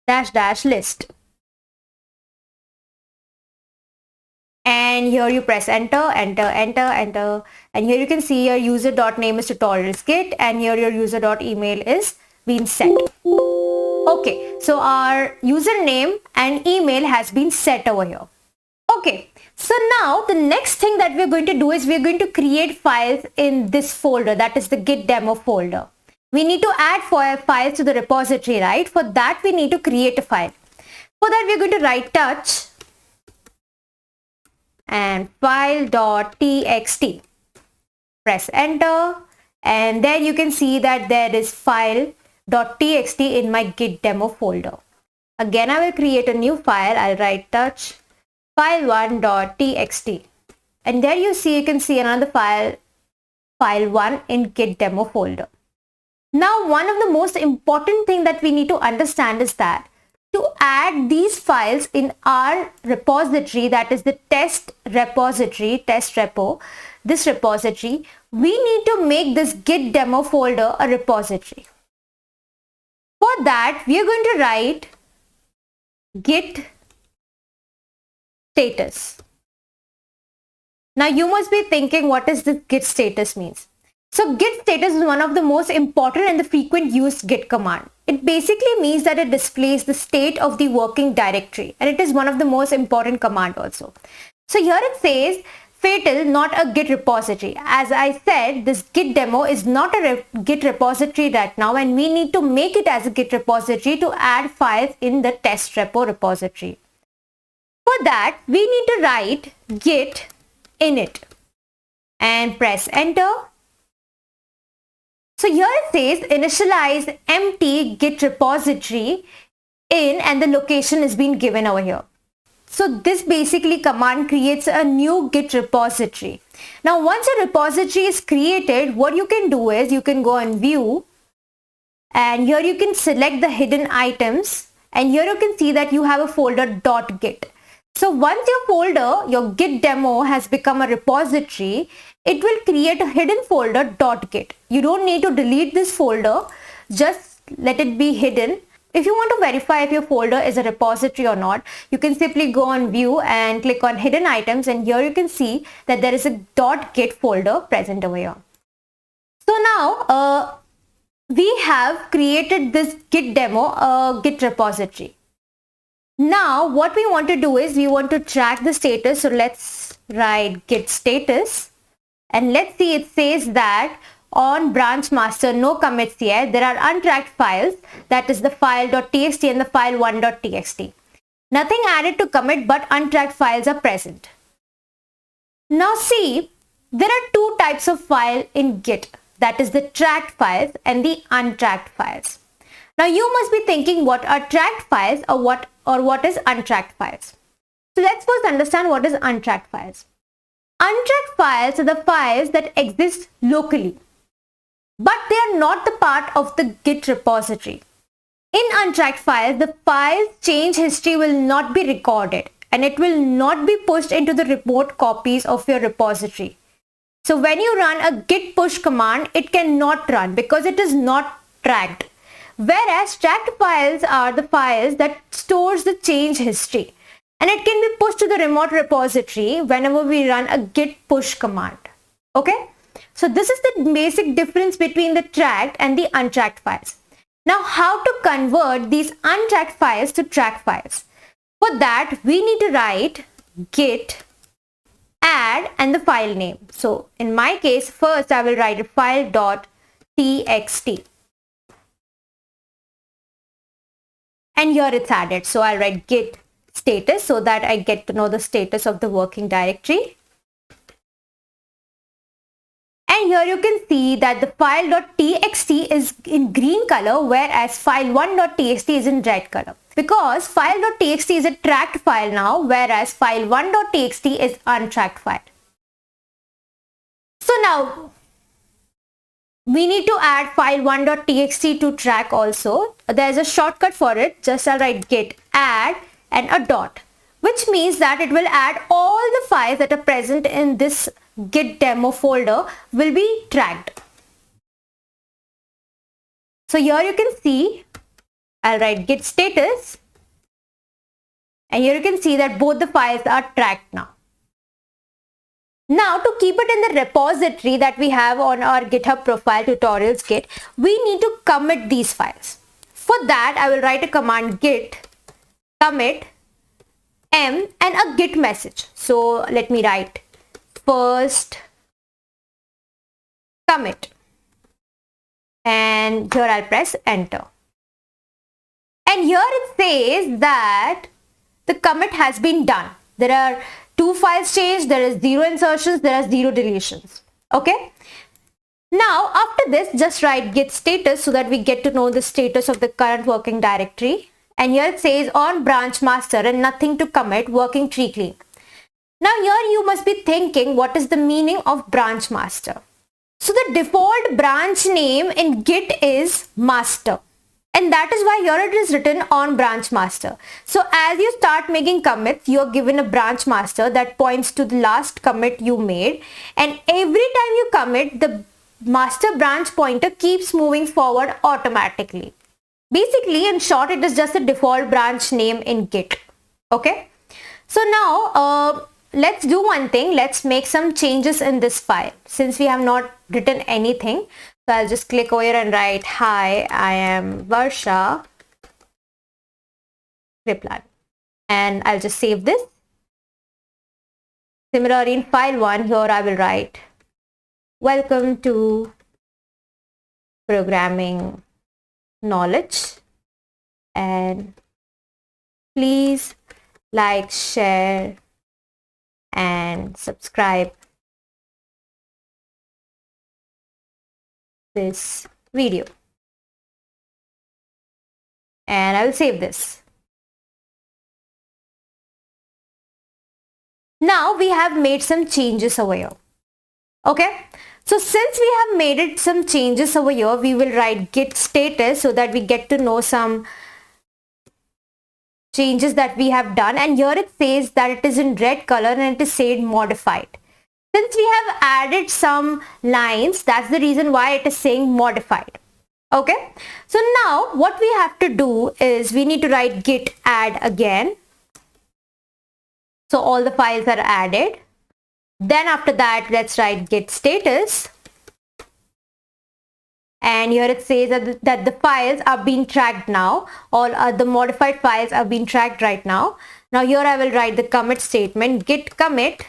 -- list. And here you press enter, enter, enter, enter. And here you can see your user.name is tutorials git, and here your user.email is been set. Okay, so our username and email has been set over here. Okay, so now the next thing that we're going to do is we're going to create files in this folder, that is the git demo folder. We need to add files to the repository, right? For that we need to create a file. For that we're going to write touch and file.txt. Press enter, and then you can see that there is file.txt in my git demo folder. Again I will create a new file. I'll write touch file1.txt, and there you can see another file1 in git demo folder. Now one of the most important thing that we need to understand is that to add these files in our repository, that is the test repository, test repo, this repository, we need to make this git demo folder a repository. For that we are going to write git status. Now you must be thinking, what is this git status means? So git status is one of the most important and the frequent used git command. It basically means that it displays the state of the working directory, and it is one of the most important command also. So here it says fatal, not a git repository. As I said, this git demo is not a git repository right now, and we need to make it as a git repository to add files in the test repo repository. For that we need to write git init and press enter. So here it says initialize empty git repository in, and the location is being given over here. So this basically command creates a new git repository. Now once a repository is created, what you can do is you can go on view, and here you can select the hidden items, and here you can see that you have a folder .git. So once your folder, your git demo has become a repository, it will create a hidden folder .git. You don't need to delete this folder, just let it be hidden. If you want to verify if your folder is a repository or not, you can simply go on view and click on hidden items, and here you can see that there is a .git folder present over here. So now we have created this git demo, git repository. Now what we want to do is we want to track the status. So let's write git status, and let's see, it says that on branch master no commits yet. There are untracked files, that is the file.txt and the file1.txt. Nothing added to commit, but untracked files are present. Now see, there are two types of file in Git, that is the tracked files and the untracked files. Now you must be thinking, what are tracked files or what is untracked files? So let's first understand what is untracked files. Untracked files are the files that exist locally, but they are not the part of the Git repository. In untracked files, the file's change history will not be recorded, and it will not be pushed into the remote copies of your repository. So when you run a git push command, it cannot run because it is not tracked. Whereas tracked files are the files that stores the change history, and it can be pushed to the remote repository whenever we run a git push command. Okay, so this is the basic difference between the tracked and the untracked files. Now how to convert these untracked files to tracked files? For that we need to write git add and the file name. So in my case, first I will write a file.txt. And here it's added. So I'll write git status so that I get to know the status of the working directory. And here you can see that the file.txt is in green color, whereas file1.txt is in red color. Because file.txt is a tracked file now, whereas file1.txt is untracked file. So now we need to add file1.txt to track also. There's a shortcut for it. Just I'll write git add and a dot, which means that it will add all the files that are present in this git demo folder will be tracked. So here you can see, I'll write git status, and here you can see that both the files are tracked now. Now to keep it in the repository that we have on our GitHub profile tutorials Git, we need to commit these files. For that I will write a command git commit m and a git message. So let me write first commit, and here I'll press enter. And here it says that the commit has been done. There are 2 files changed, there is 0 insertions, there are 0 deletions. Okay. Now after this, just write git status so that we get to know the status of the current working directory. And here it says on branch master and nothing to commit, working tree clean. Now here you must be thinking, what is the meaning of branch master? So the default branch name in Git is master. And that is why here it is written on branch master. So as you start making commits, you are given a branch master that points to the last commit you made. And every time you commit, the master branch pointer keeps moving forward automatically. Basically, in short, it is just a default branch name in Git. Okay. So now let's do one thing. Let's make some changes in this file since we have not written anything. So I'll just click over here and write, hi, I am Varsha Kriplan, and I'll just save this. Similarly in file 1, here I will write, welcome to programming knowledge, and please like, share and subscribe this video. And I will save this. Now we have made some changes over here. Okay. So since we have made it some changes over here, we will write git status so that we get to know some changes that we have done. And here it says that it is in red color and it is said modified. Since we have added some lines, that's the reason why it is saying modified. Okay. So now what we have to do is we need to write git add again. So all the files are added. Then after that, let's write git status. And here it says that the files are being tracked now. All the modified files are being tracked right now. Now here I will write the commit statement, git commit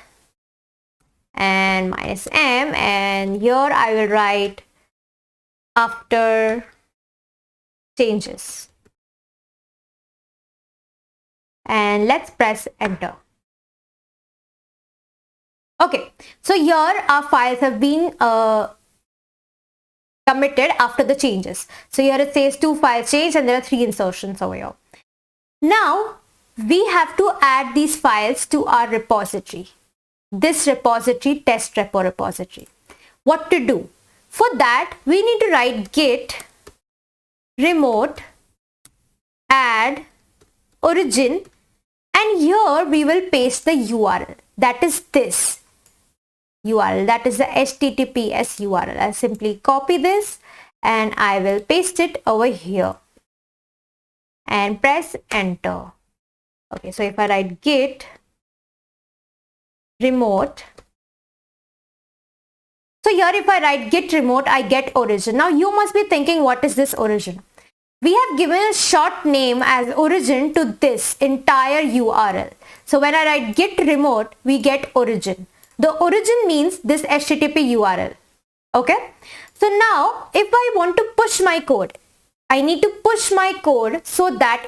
and -m, and here I will write after changes. And let's press enter. Okay, so here our files have been committed after the changes. So here it says 2 files changed and there are 3 insertions over here. Now we have to add these files to our repository. This repository, test repo repository. What to do? For that we need to write git remote add origin, and here we will paste the URL. That is this URL, that is the HTTPS URL. I'll simply copy this and I will paste it over here and press enter. Okay, so if I write git remote, so here if I write git remote, I get origin. Now you must be thinking, what is this origin? We have given a short name as origin to this entire URL. So when I write git remote, we get origin. The origin means this HTTP URL. Okay. So now if I want to push my code, I need to push my code so that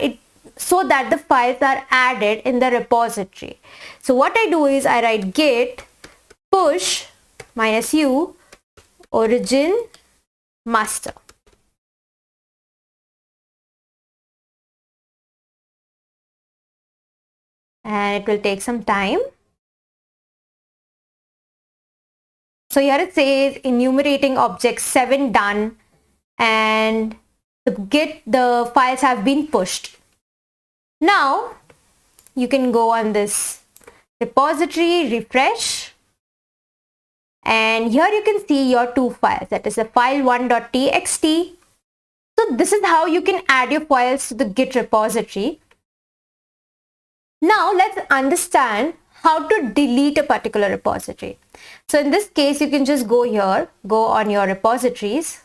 the files are added in the repository. So what I do is I write git push -u origin master. And it will take some time. So here it says enumerating objects 7 done, and the files have been pushed. Now you can go on this repository, refresh, and here you can see your 2 files, that is the file1.txt. So this is how you can add your files to the Git repository. Now let's understand how to delete a particular repository. So in this case, you can just go here, go on your repositories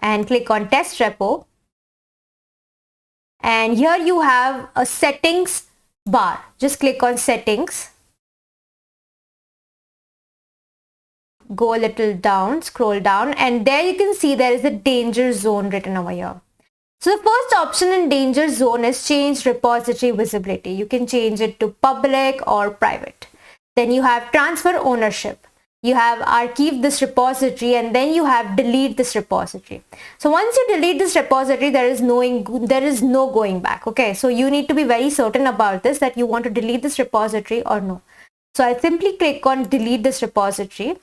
and click on test repo. And here you have a settings bar. Just click on settings. Go a little down, scroll down, and there you can see there is a danger zone written over here. So the first option in danger zone is change repository visibility. You can change it to public or private. Then you have transfer ownership. You have archive this repository, and then you have delete this repository. So once you delete this repository, there is no going back. Okay, so you need to be very certain about this, that you want to delete this repository or no. So I simply click on delete this repository.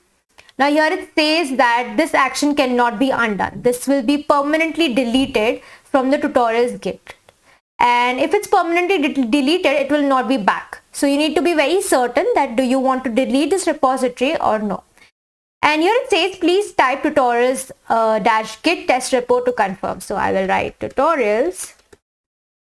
Now here it says that this action cannot be undone. This will be permanently deleted from the tutorials Git. And if it's permanently deleted, it will not be back. So you need to be very certain that do you want to delete this repository or no. And here it says please type tutorials -git test repo to confirm. So I will write tutorials.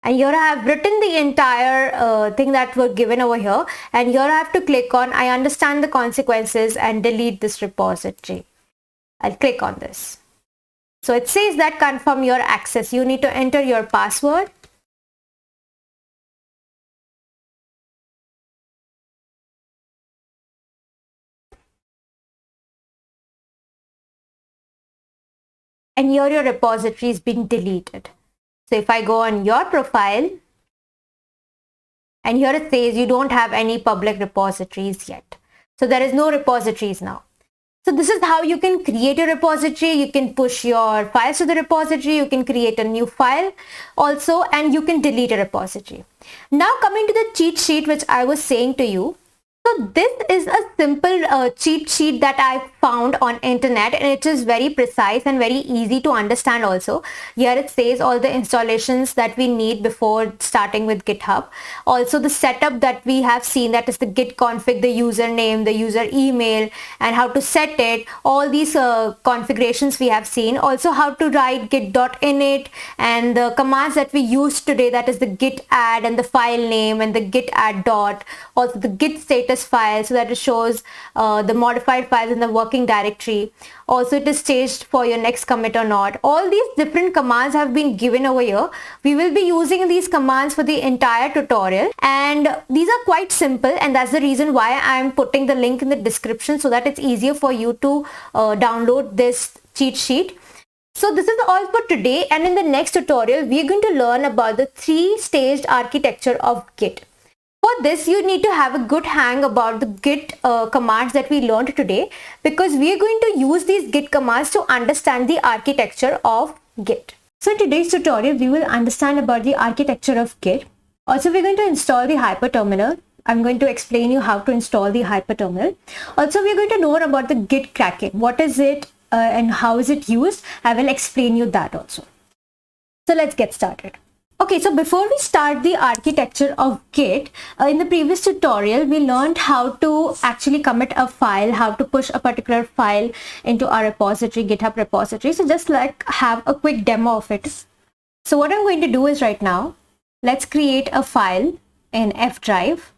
And here I have written the entire thing that were given over here. And here I have to click on I understand the consequences and delete this repository. I'll click on this. So it says that confirm your access. You need to enter your password. And here your repository is being deleted. So if I go on your profile, and here it says you don't have any public repositories yet. So there is no repositories now. So this is how you can create a repository. You can push your files to the repository. You can create a new file also, and you can delete a repository. Now coming to the cheat sheet, which I was saying to you. So this is a simple cheat sheet that I found on internet, and it is very precise and very easy to understand also. Here it says all the installations that we need before starting with GitHub. Also the setup that we have seen, that is the git config, the username, the user email, and how to set it. All these configurations we have seen. Also how to write git.init and the commands that we used today, that is the git add and the file name and the git add dot. Also the git status file, so that it shows the modified files in the working directory. Also it is staged for your next commit or not. All these different commands have been given over here. We will be using these commands for the entire tutorial, and these are quite simple, and that's the reason why I am putting the link in the description, so that it's easier for you to download this cheat sheet. So this is all for today, and in the next tutorial we are going to learn about the 3-staged architecture of Git. For this, you need to have a good hang about the Git commands that we learned today, because we are going to use these Git commands to understand the architecture of Git. So in today's tutorial, we will understand about the architecture of Git. Also, we're going to install the hyperterminal. I'm going to explain you how to install the hyperterminal. Also, we're going to know about the Git cracking. What is it and how is it used? I will explain you that also. So let's get started. Okay, so before we start the architecture of Git, in the previous tutorial, we learned how to actually commit a file, how to push a particular file into our repository, GitHub repository. So just like have a quick demo of it. So what I'm going to do is right now, let's create a file in F drive.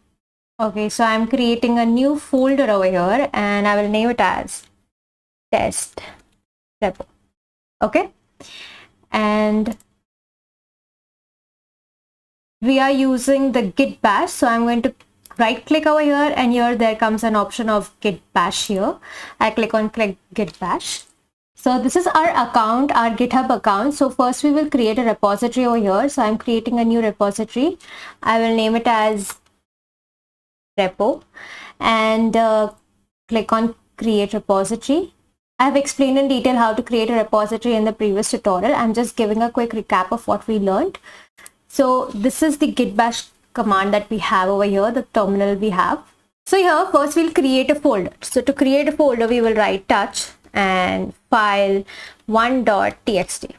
Okay, so I'm creating a new folder over here, and I will name it as test repo. Okay, and we are using the git bash, so I'm going to right click over here, and here there comes an option of git bash here. I click on git bash. So this is our account, our GitHub account. So first we will create a repository over here. So I'm creating a new repository. I will name it as repo, and click on create repository. I have explained in detail how to create a repository in the previous tutorial. I'm just giving a quick recap of what we learned. So this is the git bash command that we have over here, the terminal we have. So here first we'll create a folder. So to create a folder, we will write touch and file 1.txt,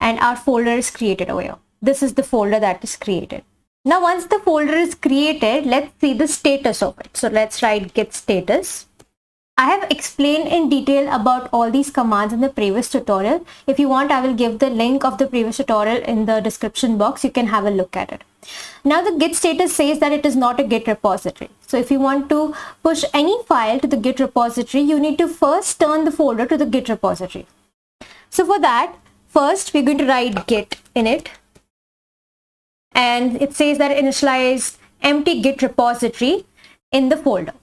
and our folder is created over here. This is the folder that is created. Now once the folder is created, let's see the status of it. So let's write git status. I have explained in detail about all these commands in the previous tutorial. If you want, I will give the link of the previous tutorial in the description box. You can have a look at it. Now the git status says that it is not a git repository. So if you want to push any file to the git repository, you need to first turn the folder to the git repository. So for that, first we're going to write git init, and it says that initialize empty git repository in the folder.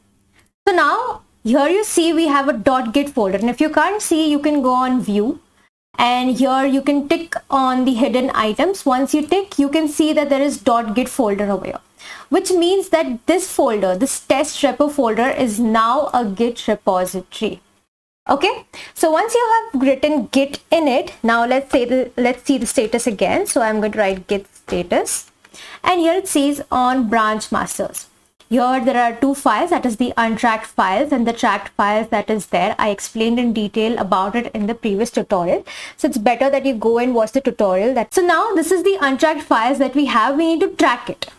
So now here you see we have a .git folder, and if you can't see, you can go on view, and here you can tick on the hidden items. Once you tick, you can see that there is .git folder over here, which means that this folder, this test repo folder, is now a Git repository. Okay, so once you have written git init, now let's see the status again. So I'm going to write git status, and here it says on branch masters. Here there are two files, that is the untracked files and the tracked files that is there. I explained in detail about it in the previous tutorial. So it's better that you go and watch the tutorial. So now this is the untracked files that we have. We need to track it.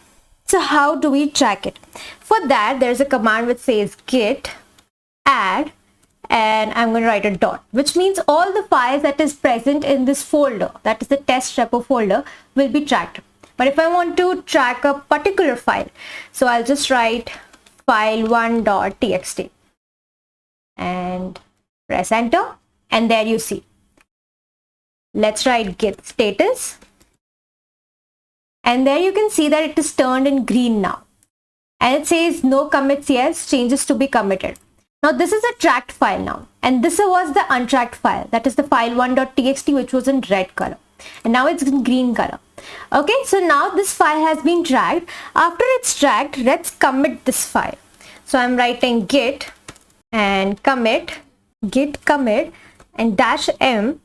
So how do we track it? For that, there's a command which says git add, and I'm going to write a dot, which means all the files that is present in this folder, that is the test repo folder, will be tracked. But if I want to track a particular file, so I'll just write file1.txt and press enter, and there you see. Let's write git status, and there you can see that it is turned in green now, and it says no commits, yes, changes to be committed. Now this is a tracked file now, and this was the untracked file, that is the file1.txt, which was in red color, and now it's in green color. Okay, so now this file has been tracked. After it's tracked, let's commit this file. So I'm writing git and commit, git commit and dash m,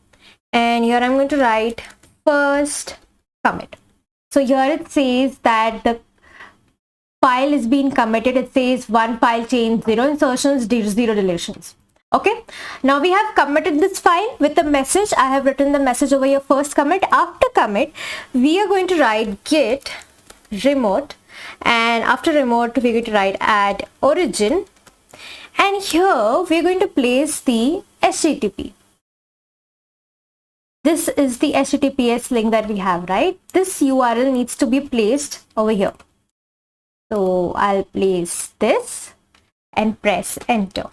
and here I'm going to write first commit. So here it says that the file is being committed. It says one file change, 0 insertions, 0 deletions. Okay, now we have committed this file with the message. I have written the message over here, first commit. After commit, we are going to write git remote, and after remote we're going to write add origin, and here we're going to place the HTTP. This is the HTTPS link that we have, right? This URL needs to be placed over here. So I'll place this and press enter.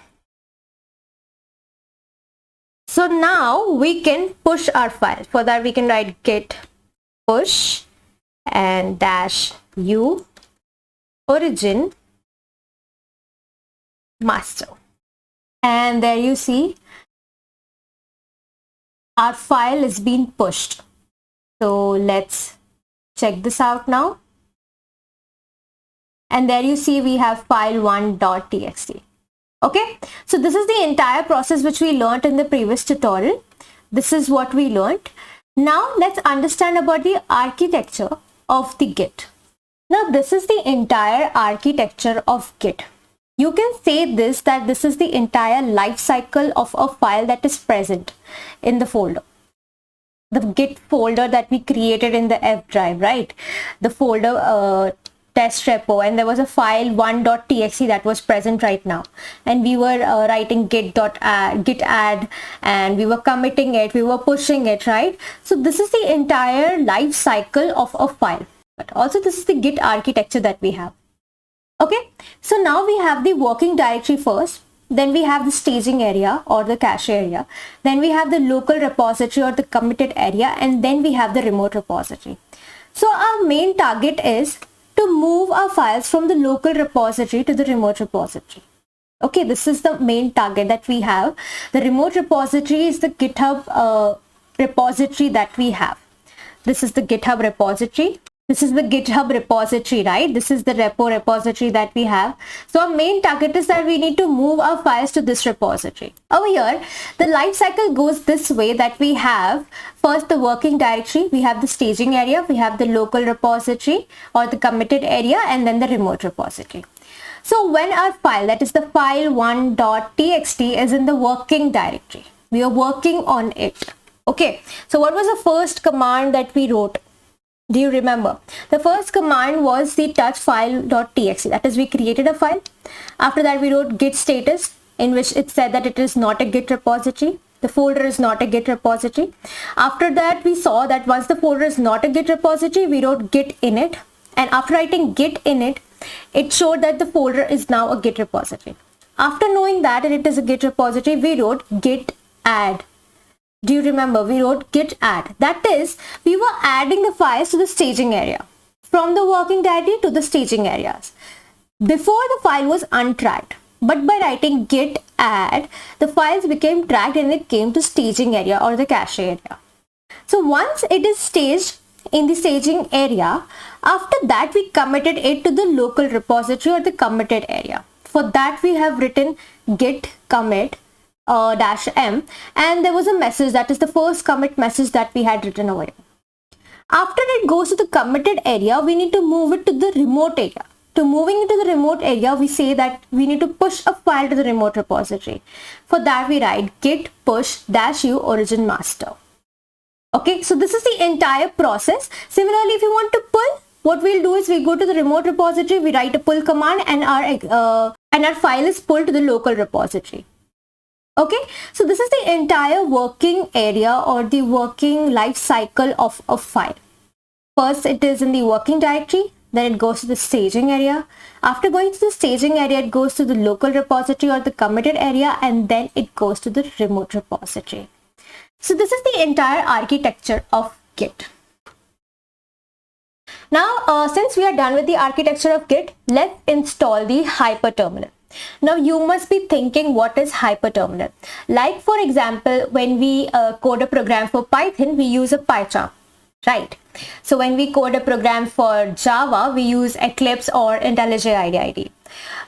So now we can push our file. For that we can write git push and dash u origin master, and there you see our file is being pushed. So let's check this out now, and there you see we have file1.txt. Okay, so this is the entire process which we learned in the previous tutorial. This is what we learned. Now let's understand about the architecture of the Git. Now this is the entire architecture of Git. You can say this, that this is the entire life cycle of a file that is present in the folder. The Git folder that we created in the F drive, right? The folder test repo, and there was a file 1.txt that was present right now, and we were writing git add, and we were committing it, we were pushing it, right? So this is the entire life cycle of a file, but also this is the Git architecture that we have. Okay, so now we have the working directory first, then we have the staging area or the cache area, then we have the local repository or the committed area, and then we have the remote repository. So our main target is to move our files from the local repository to the remote repository. Okay, this is the main target that we have. The remote repository is the GitHub repository that we have. This is the GitHub repository. This is the GitHub repository, right? This is the repo repository that we have. So our main target is that we need to move our files to this repository. Over here, the life cycle goes this way, that we have first the working directory, we have the staging area, we have the local repository or the committed area, and then the remote repository. So when our file, that is the file1.txt, is in the working directory, we are working on it. Okay, so what was the first command that we wrote? Do you remember? The first command was the touch file.txt, that is, we created a file. After that we wrote git status, in which it said that it is not a Git repository. The folder is not a Git repository. After that we saw that once the folder is not a Git repository, we wrote git init, and after writing git init, it showed that the folder is now a Git repository. After knowing that it is a Git repository, we wrote git add. Do you remember? We wrote git add. That is, we were adding the files to the staging area, from the working directory to the staging areas. Before, the file was untracked, but by writing git add, the files became tracked and it came to staging area or the cache area. So once it is staged in the staging area, after that we committed it to the local repository or the committed area. For that we have written git commit dash m, and there was a message, that is the first commit message that we had written over here. After it goes to the committed area, we need to move it to the remote area. To moving it to the remote area, we say that we need to push a file to the remote repository. For that we write git push dash u origin master. Okay, so this is the entire process. Similarly, if you want to pull, what we'll do is we go to the remote repository, we write a pull command, and our file is pulled to the local repository. Okay, so this is the entire working area or the working life cycle of a file. First it is in the working directory, then it goes to the staging area. After going to the staging area, it goes to the local repository or the committed area, and then it goes to the remote repository. So this is the entire architecture of Git. Now since we are done with the architecture of Git, let's install the hyperterminal. Now you must be thinking, what is hyperterminal? Like for example, when we code a program for Python, we use a PyCharm, right? So when we code a program for Java, we use Eclipse or IntelliJ IDE.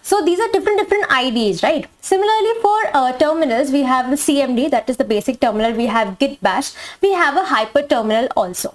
So these are different IDs, right? Similarly for terminals, we have the CMD, that is the basic terminal. We have Git Bash. We have a hyper terminal also.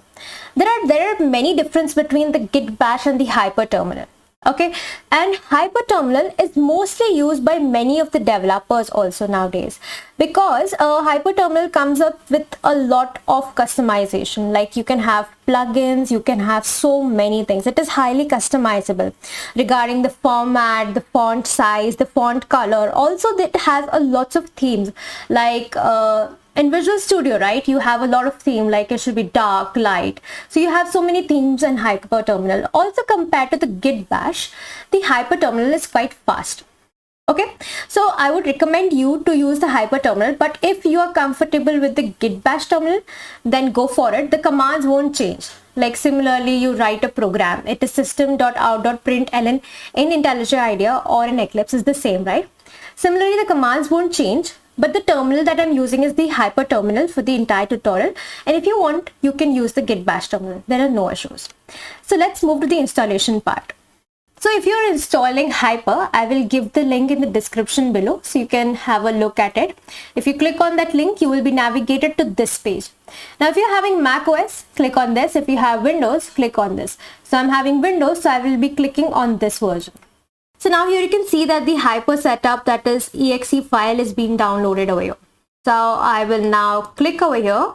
There are many differences between the Git Bash and the hyper terminal. Okay, and hyper terminal is mostly used by many of the developers also nowadays, because hyper terminal comes up with a lot of customization. Like you can have plugins, you can have so many things. It is highly customizable regarding the format, the font size, the font color. Also it has a lots of themes, like in Visual Studio, right, you have a lot of theme, like it should be dark, light. So you have so many themes in hyper terminal. Also compared to the Git Bash, the hyper terminal is quite fast. Okay, so I would recommend you to use the hyper terminal, but if you are comfortable with the Git Bash terminal, then go for it. The commands won't change. Like similarly, you write a program, it is system.out.println in IntelliJ IDEA or in Eclipse is the same, right? Similarly, the commands won't change, but the terminal that I'm using is the hyper terminal for the entire tutorial. And if you want, you can use the Git Bash terminal. There are no issues. So let's move to the installation part. So if you're installing Hyper, I will give the link in the description below so you can have a look at it. If you click on that link, you will be navigated to this page. Now, if you're having Mac OS, click on this. If you have Windows, click on this. So I'm having Windows, so I will be clicking on this version. So now here you can see that the Hyper setup, that is exe file, is being downloaded over here. So I will now click over here.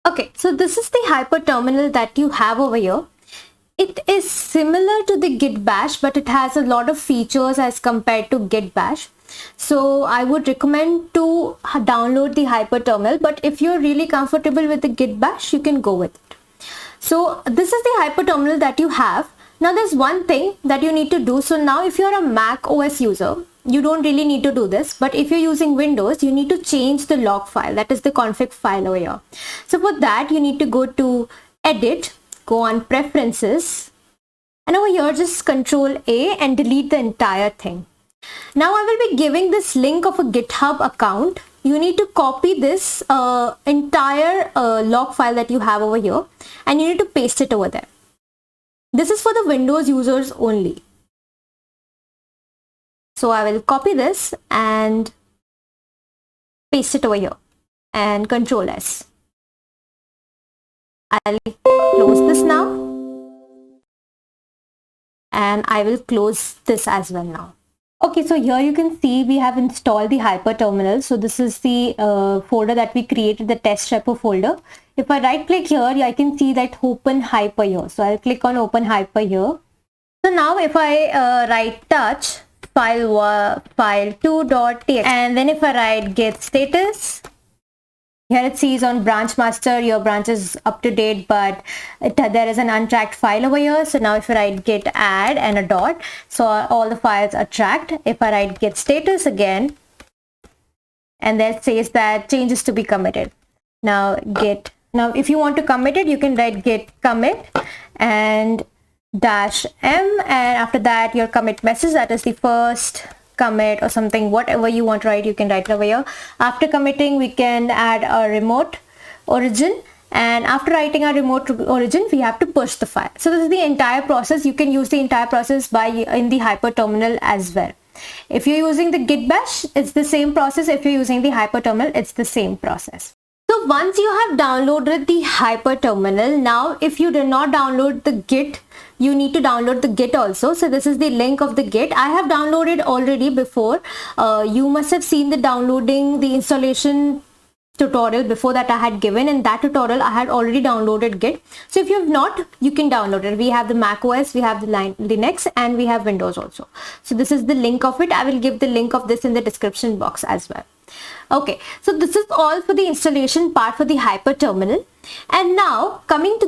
Okay, so this is the Hyper terminal that you have over here. It is similar to the Git Bash, but it has a lot of features as compared to Git Bash. So I would recommend to download the Hyper terminal, but if you're really comfortable with the Git Bash, you can go with it. So this is the Hyper terminal that you have. Now there's one thing that you need to do. So now if you're a Mac OS user, you don't really need to do this, but if you're using Windows, you need to change the log file, that is the config file over here. So for that, you need to go to Edit, go on Preferences, and over here just Control A and delete the entire thing. Now I will be giving this link of a GitHub account. You need to copy this entire log file that you have over here, and you need to paste it over there. This is for the Windows users only. So I will copy this and paste it over here and Control S. I'll close this now, and I will close this as well now. Okay, so here you can see we have installed the Hyper terminal. So this is the folder that we created, the test repo folder. If I right click here, I can see that Open Hyper here. So I'll click on Open Hyper here. So now if I write touch file2.txt, and then if I write get status, here it says on branch master, your branch is up to date, but there is an untracked file over here. So now if I write git add and a dot, so all the files are tracked. If I write get status again, and that says that changes to be committed. Now if you want to commit it, you can write git commit and -m, and after that your commit message, that is the first commit or something, whatever you want to write, you can write it over here. After committing, we can add a remote origin, and after writing a remote origin, we have to push the file. So this is the entire process. You can use the entire process in the Hyper terminal as well. If you're using the Git Bash, it's the same process. If you're using the Hyper terminal, it's the same process. So once you have downloaded the Hyper terminal, now if you did not download the Git, you need to download the Git also. So this is the link of the Git. I have downloaded already before. You must have seen the downloading the installation tutorial before that I had given. In that tutorial, I had already downloaded Git. So if you have not, you can download it. We have the Mac OS, we have the Linux, and we have Windows also. So this is the link of it. I will give the link of this in the description box as well. Okay, so this is all for the installation part for the Hyper terminal. And now coming to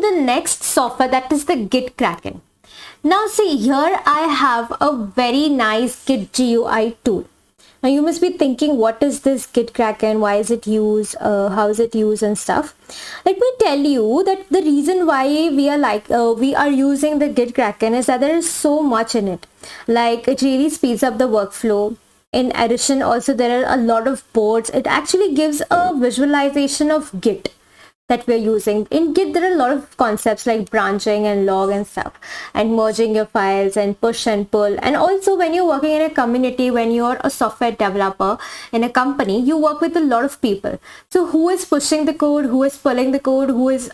the next software, that is the Git Kraken. Now see, here I have a very nice Git GUI tool. Now you must be thinking, what is this Git Kraken? Why is it used? How is it used and stuff? Let me tell you that the reason why we are using the Git Kraken is that there is so much in it. Like, it really speeds up the workflow. In addition, also there are a lot of boards. It actually gives a visualization of Git that we're using. In Git, there are a lot of concepts like branching and log and stuff, and merging your files and push and pull. And also when you're working in a community, when you're a software developer in a company, you work with a lot of people. So who is pushing the code, who is pulling the code, who is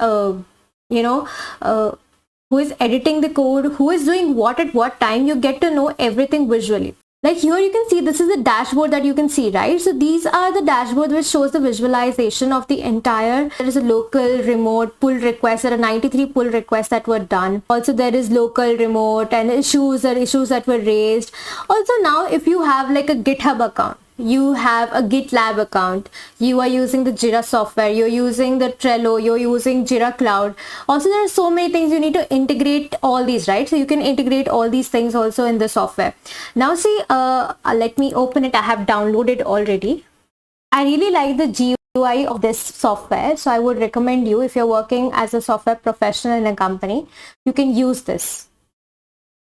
who is editing the code, who is doing what at what time, you get to know everything visually. Like here you can see, this is the dashboard that you can see, right? So these are the dashboard which shows the visualization of the entire. There is a local, remote, pull requests. There are 93 pull requests that were done. Also there is local, remote, and issues that were raised. Also now if you have like a GitHub account, you have a GitLab account, you are using the Jira software, you're using the Trello, you're using Jira Cloud. Also there are so many things you need to integrate all these, right? So you can integrate all these things also in the software. Now see, let me open it. I have downloaded already. I really like the GUI of this software, so I would recommend you, if you're working as a software professional in a company, you can use this.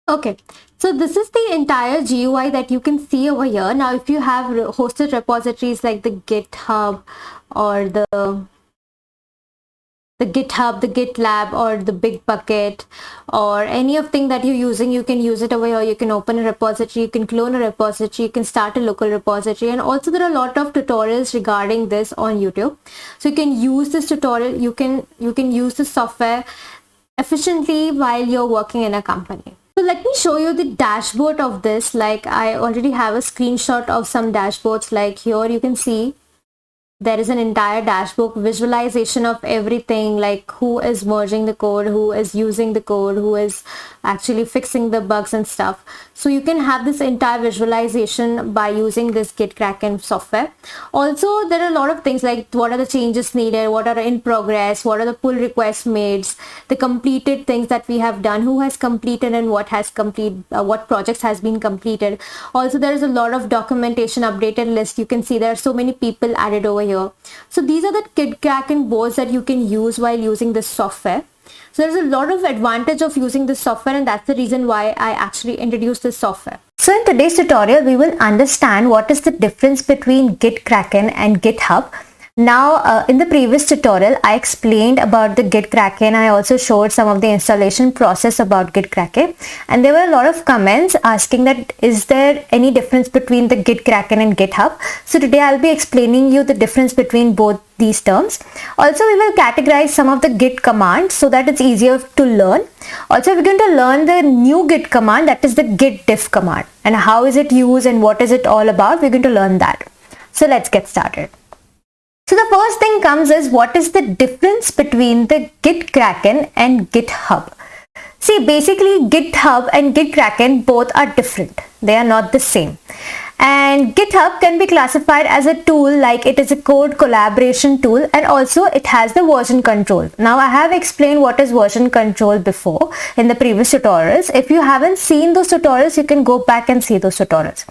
Okay, so this is the entire GUI that you can see over here. Now, if you have hosted repositories like the GitHub or the GitHub, the GitLab, or the Bitbucket, or any of thing that you're using, you can use it over here. You can open a repository, you can clone a repository, you can start a local repository, and also there are a lot of tutorials regarding this on YouTube. So you can use this tutorial, you can use the software efficiently while you're working in a company. So let me show you the dashboard of this. Like I already have a screenshot of some dashboards. Like here you can see there is an entire dashboard visualization of everything, like who is merging the code, who is using the code, who is actually fixing the bugs and stuff. So you can have this entire visualization by using this GitKraken software. Also there are a lot of things like what are the changes needed, what are in progress, what are the pull requests made, the completed things that we have done, who has completed and what has completed, what projects has been completed. Also there is a lot of documentation, updated list. You can see there are so many people added over here. So these are the GitKraken boards that you can use while using this software. So there's a lot of advantage of using this software, and that's the reason why I actually introduced this software. So in today's tutorial, we will understand what is the difference between GitKraken and GitHub. Now, in the previous tutorial, I explained about the GitKraken. I also showed some of the installation process about GitKraken, and there were a lot of comments asking that is there any difference between the GitKraken and GitHub. So today I'll be explaining you the difference between both these terms. Also, we will categorize some of the Git commands so that it's easier to learn. Also, we're going to learn the new Git command, that is the git diff command, and how is it used and what is it all about. We're going to learn that. So let's get started. So the first thing comes is, what is the difference between the GitKraken and GitHub? See, basically GitHub and GitKraken both are different. They are not the same. And GitHub can be classified as a tool, like it is a code collaboration tool, and also it has the version control. Now I have explained what is version control before in the previous tutorials. If you haven't seen those tutorials, you can go back and see those tutorials.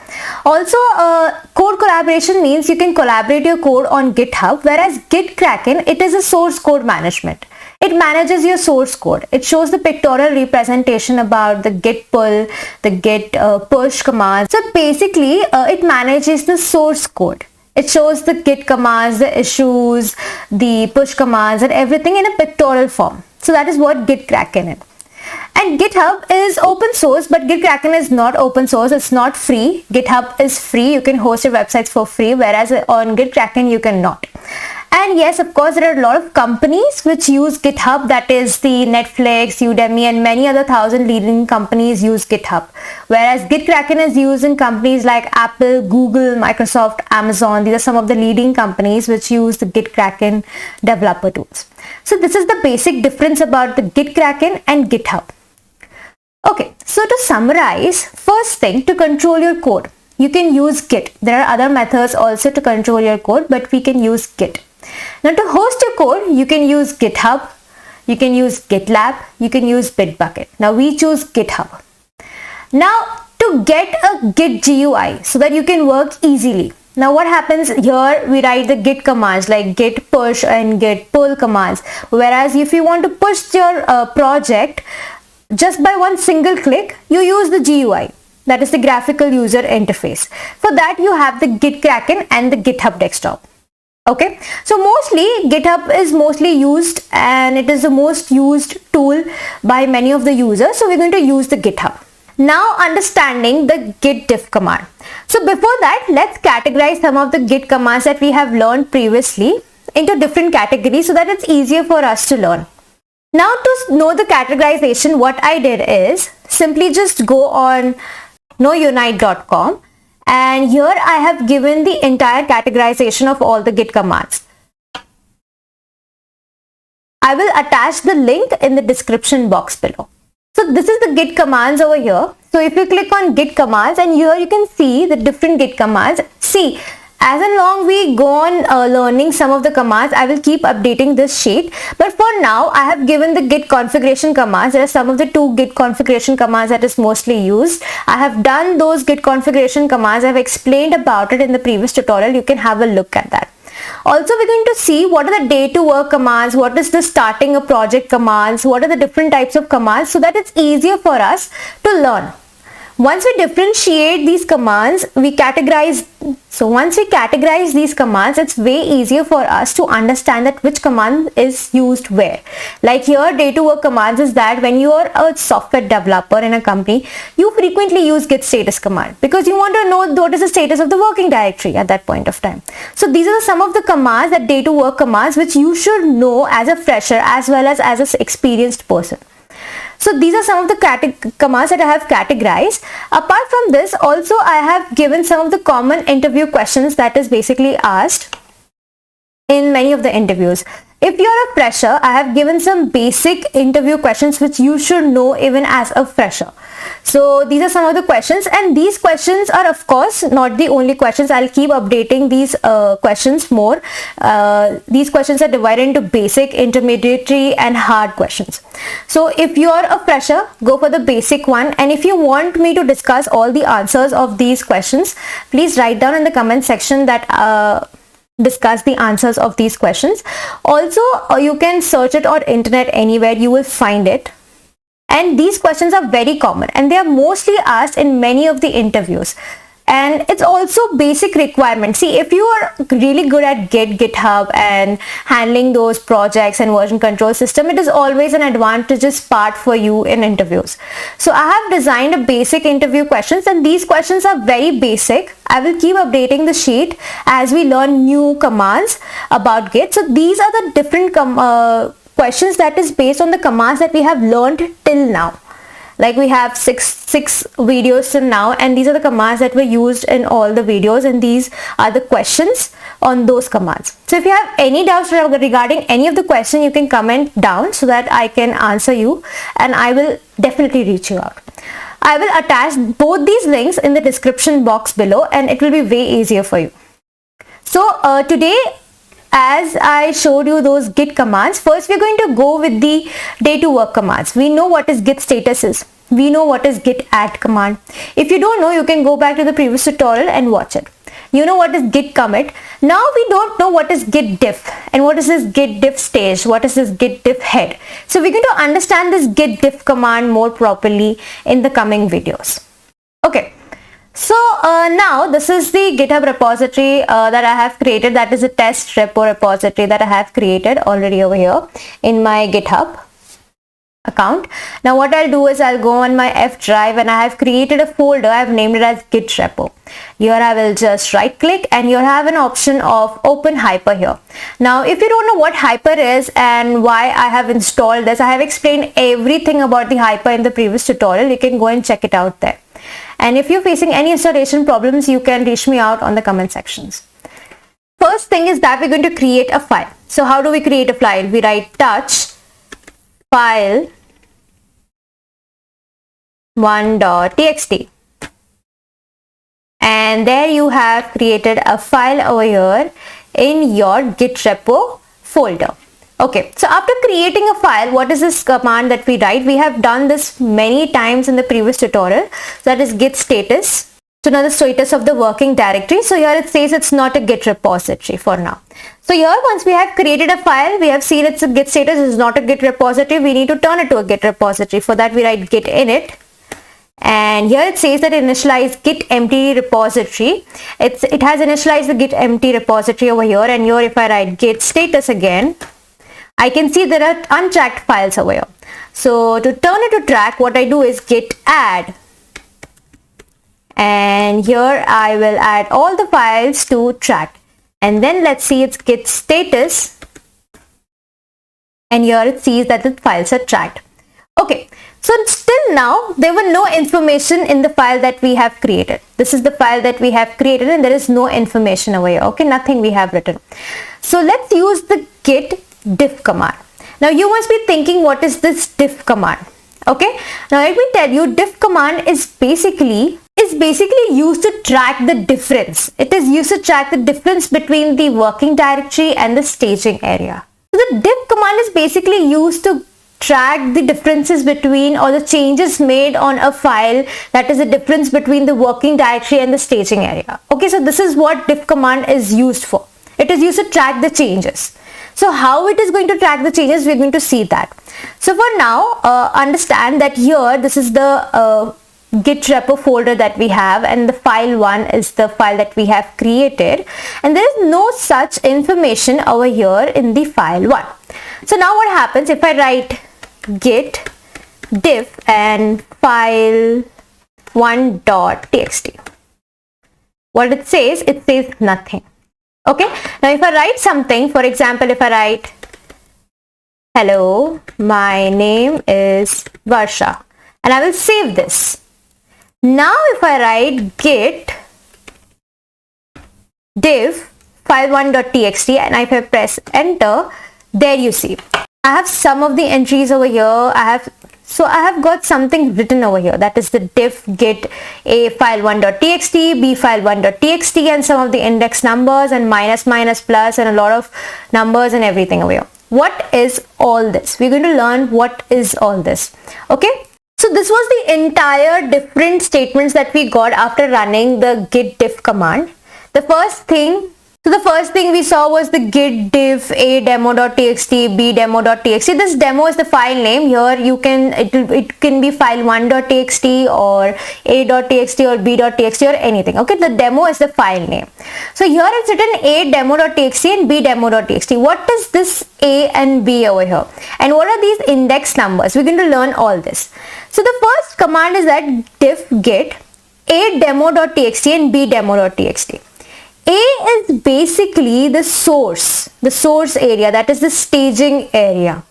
Also, code collaboration means you can collaborate your code on GitHub, whereas GitKraken, it is a source code management. It manages your source code. It shows the pictorial representation about the git pull, the git push commands. So basically, it manages the source code. It shows the git commands, the issues, the push commands, and everything in a pictorial form. So that is what GitKraken is. And GitHub is open source, but GitKraken is not open source. It's not free. GitHub is free. You can host your websites for free, whereas on GitKraken you cannot. And yes, of course, there are a lot of companies which use GitHub, that is the Netflix, Udemy, and many other 1,000 leading companies use GitHub. Whereas GitKraken is used in companies like Apple, Google, Microsoft, Amazon. These are some of the leading companies which use the GitKraken developer tools. So this is the basic difference about the GitKraken and GitHub. Okay, so to summarize, first thing, to control your code, you can use Git. There are other methods also to control your code, but we can use Git. Now to host your code, you can use GitHub, you can use GitLab, you can use Bitbucket. Now we choose GitHub. Now to get a Git GUI so that you can work easily. Now what happens here, we write the Git commands like git push and git pull commands. Whereas if you want to push your project just by one single click, you use the GUI. that is the graphical user interface. For that you have the GitKraken and the GitHub desktop. Okay, so mostly GitHub is mostly used and it is the most used tool by many of the users. So we're going to use the GitHub. Now understanding the git diff command. So before that, let's categorize some of the git commands that we have learned previously into different categories so that it's easier for us to learn. Now to know the categorization, what I did is simply just go on knowunite.com. And here I have given the entire categorization of all the git commands. I will attach the link in the description box below. So this is the git commands over here. So if you click on git commands, and here you can see the different git commands. See, as along we go on learning some of the commands, I will keep updating this sheet. But for now, I have given the git configuration commands. There are some of the 2 git configuration commands that is mostly used. I have done those git configuration commands. I have explained about it in the previous tutorial. You can have a look at that. Also, we're going to see what are the day to work commands, what is the starting a project commands, what are the different types of commands, so that it's easier for us to learn. Once we differentiate these commands, we categorize. So once we categorize these commands, it's way easier for us to understand that which command is used where. Like here, day to work commands is that when you are a software developer in a company, you frequently use git status command because you want to know what is the status of the working directory at that point of time. So these are some of the commands, that day to work commands, which you should know as a fresher as well as an experienced person. So these are some of the commands that I have categorized. Apart from this, also I have given some of the common interview questions that is basically asked in many of the interviews. If you are a fresher, I have given some basic interview questions which you should know even as a fresher. So these are some of the questions, and these questions are of course not the only questions. I'll keep updating these questions more. These questions are divided into basic, intermediate and hard questions. So if you are a fresher, go for the basic one, and if you want me to discuss all the answers of these questions, please write down in the comment section that discuss the answers of these questions. Also, you can search it on internet anywhere, you will find it. And these questions are very common and they are mostly asked in many of the interviews. And it's also basic requirement. See, if you are really good at GitHub and handling those projects and version control system, it is always an advantageous part for you in interviews. So I have designed a basic interview questions, and these questions are very basic. I will keep updating the sheet as we learn new commands about Git. So these are the different questions that is based on the commands that we have learned till now. Like we have six videos till now, and these are the commands that were used in all the videos, and these are the questions on those commands. So if you have any doubts regarding any of the question, you can comment down so that I can answer you, and I will definitely reach you out. I will attach both these links in the description box below, and it will be way easier for you. So today, as I showed you those git commands, first we're going to go with the day to work commands. We know what is git status is. We know what is git add command. If you don't know, you can go back to the previous tutorial and watch it. You know what is git commit. Now we don't know what is git diff and what is this git diff stage, what is this git diff head. So we're going to understand this git diff command more properly in the coming videos. Okay. So now this is the GitHub repository that I have created. That is a test repo repository that I have created already over here in my GitHub account. Now what I'll do is I'll go on my F drive, and I have created a folder. I've named it as Git repo. Here I will just right click, and you have an option of open Hyper here. Now if you don't know what Hyper is and why I have installed this, I have explained everything about the Hyper in the previous tutorial. You can go and check it out there. And if you're facing any installation problems, you can reach me out on the comment sections. First thing is that we're going to create a file. So how do we create a file? We write touch file 1.txt, and there you have created a file over here in your Git repo folder. Okay, so after creating a file, what is this command that we write? We have done this many times in the previous tutorial. So that is git status. So now the status of the working directory. So here it says it's not a Git repository for now. So here once we have created a file, we have seen it's a Git status is not a Git repository. We need to turn it to a Git repository. For that we write git init, And here it says that initialize git empty repository. It has initialized the git empty repository over here, and here if I write git status again, I can see there are untracked files over here. So to turn it to track, what I do is git add, and here I will add all the files to track, and then let's see its git status, and here it sees that the files are tracked. Okay, so still now there were no information in the file that we have created. This is the file that we have created, and there is no information over here. Okay, nothing we have written. So let's use the git diff command. Now you must be thinking, what is this diff command? Okay, now let me tell you, diff command is basically used to track the difference. It is used to track the difference between the working directory and the staging area. So the diff command is basically used to track the differences between, or the changes made on a file, that is the difference between the working directory and the staging area. Okay, so this is what diff command is used for. It is used to track the changes. So how it is going to track the changes, we're going to see that. So for now, understand that here this is the git repo folder that we have, and the file 1 is the file that we have created, and there is no such information over here in the file 1. So now what happens if I write git diff and file 1.txt? What it says nothing. Okay, now if I write something, for example, if I write hello, my name is Varsha, and I will save this. Now if I write git diff file1.txt and if I press enter, there you see I have some of the entries over here. I have got something written over here, that is the diff git a file1.txt, b file1.txt, and some of the index numbers and minus, plus, and a lot of numbers and everything over here. What is all this? We're going to learn what is all this. Okay, so this was the entire different statements that we got after running the git diff command. The first thing we saw was the git diff a demo.txt, b demo.txt. This demo is the file name. Here it can be file1.txt or a.txt or b.txt or anything. Okay, the demo is the file name. So here it's written a demo.txt and b demo.txt. What is this a and b over here? And what are these index numbers? We're going to learn all this. So the first command is that diff git a demo.txt and b demo.txt. A is basically the source area, that is the staging area.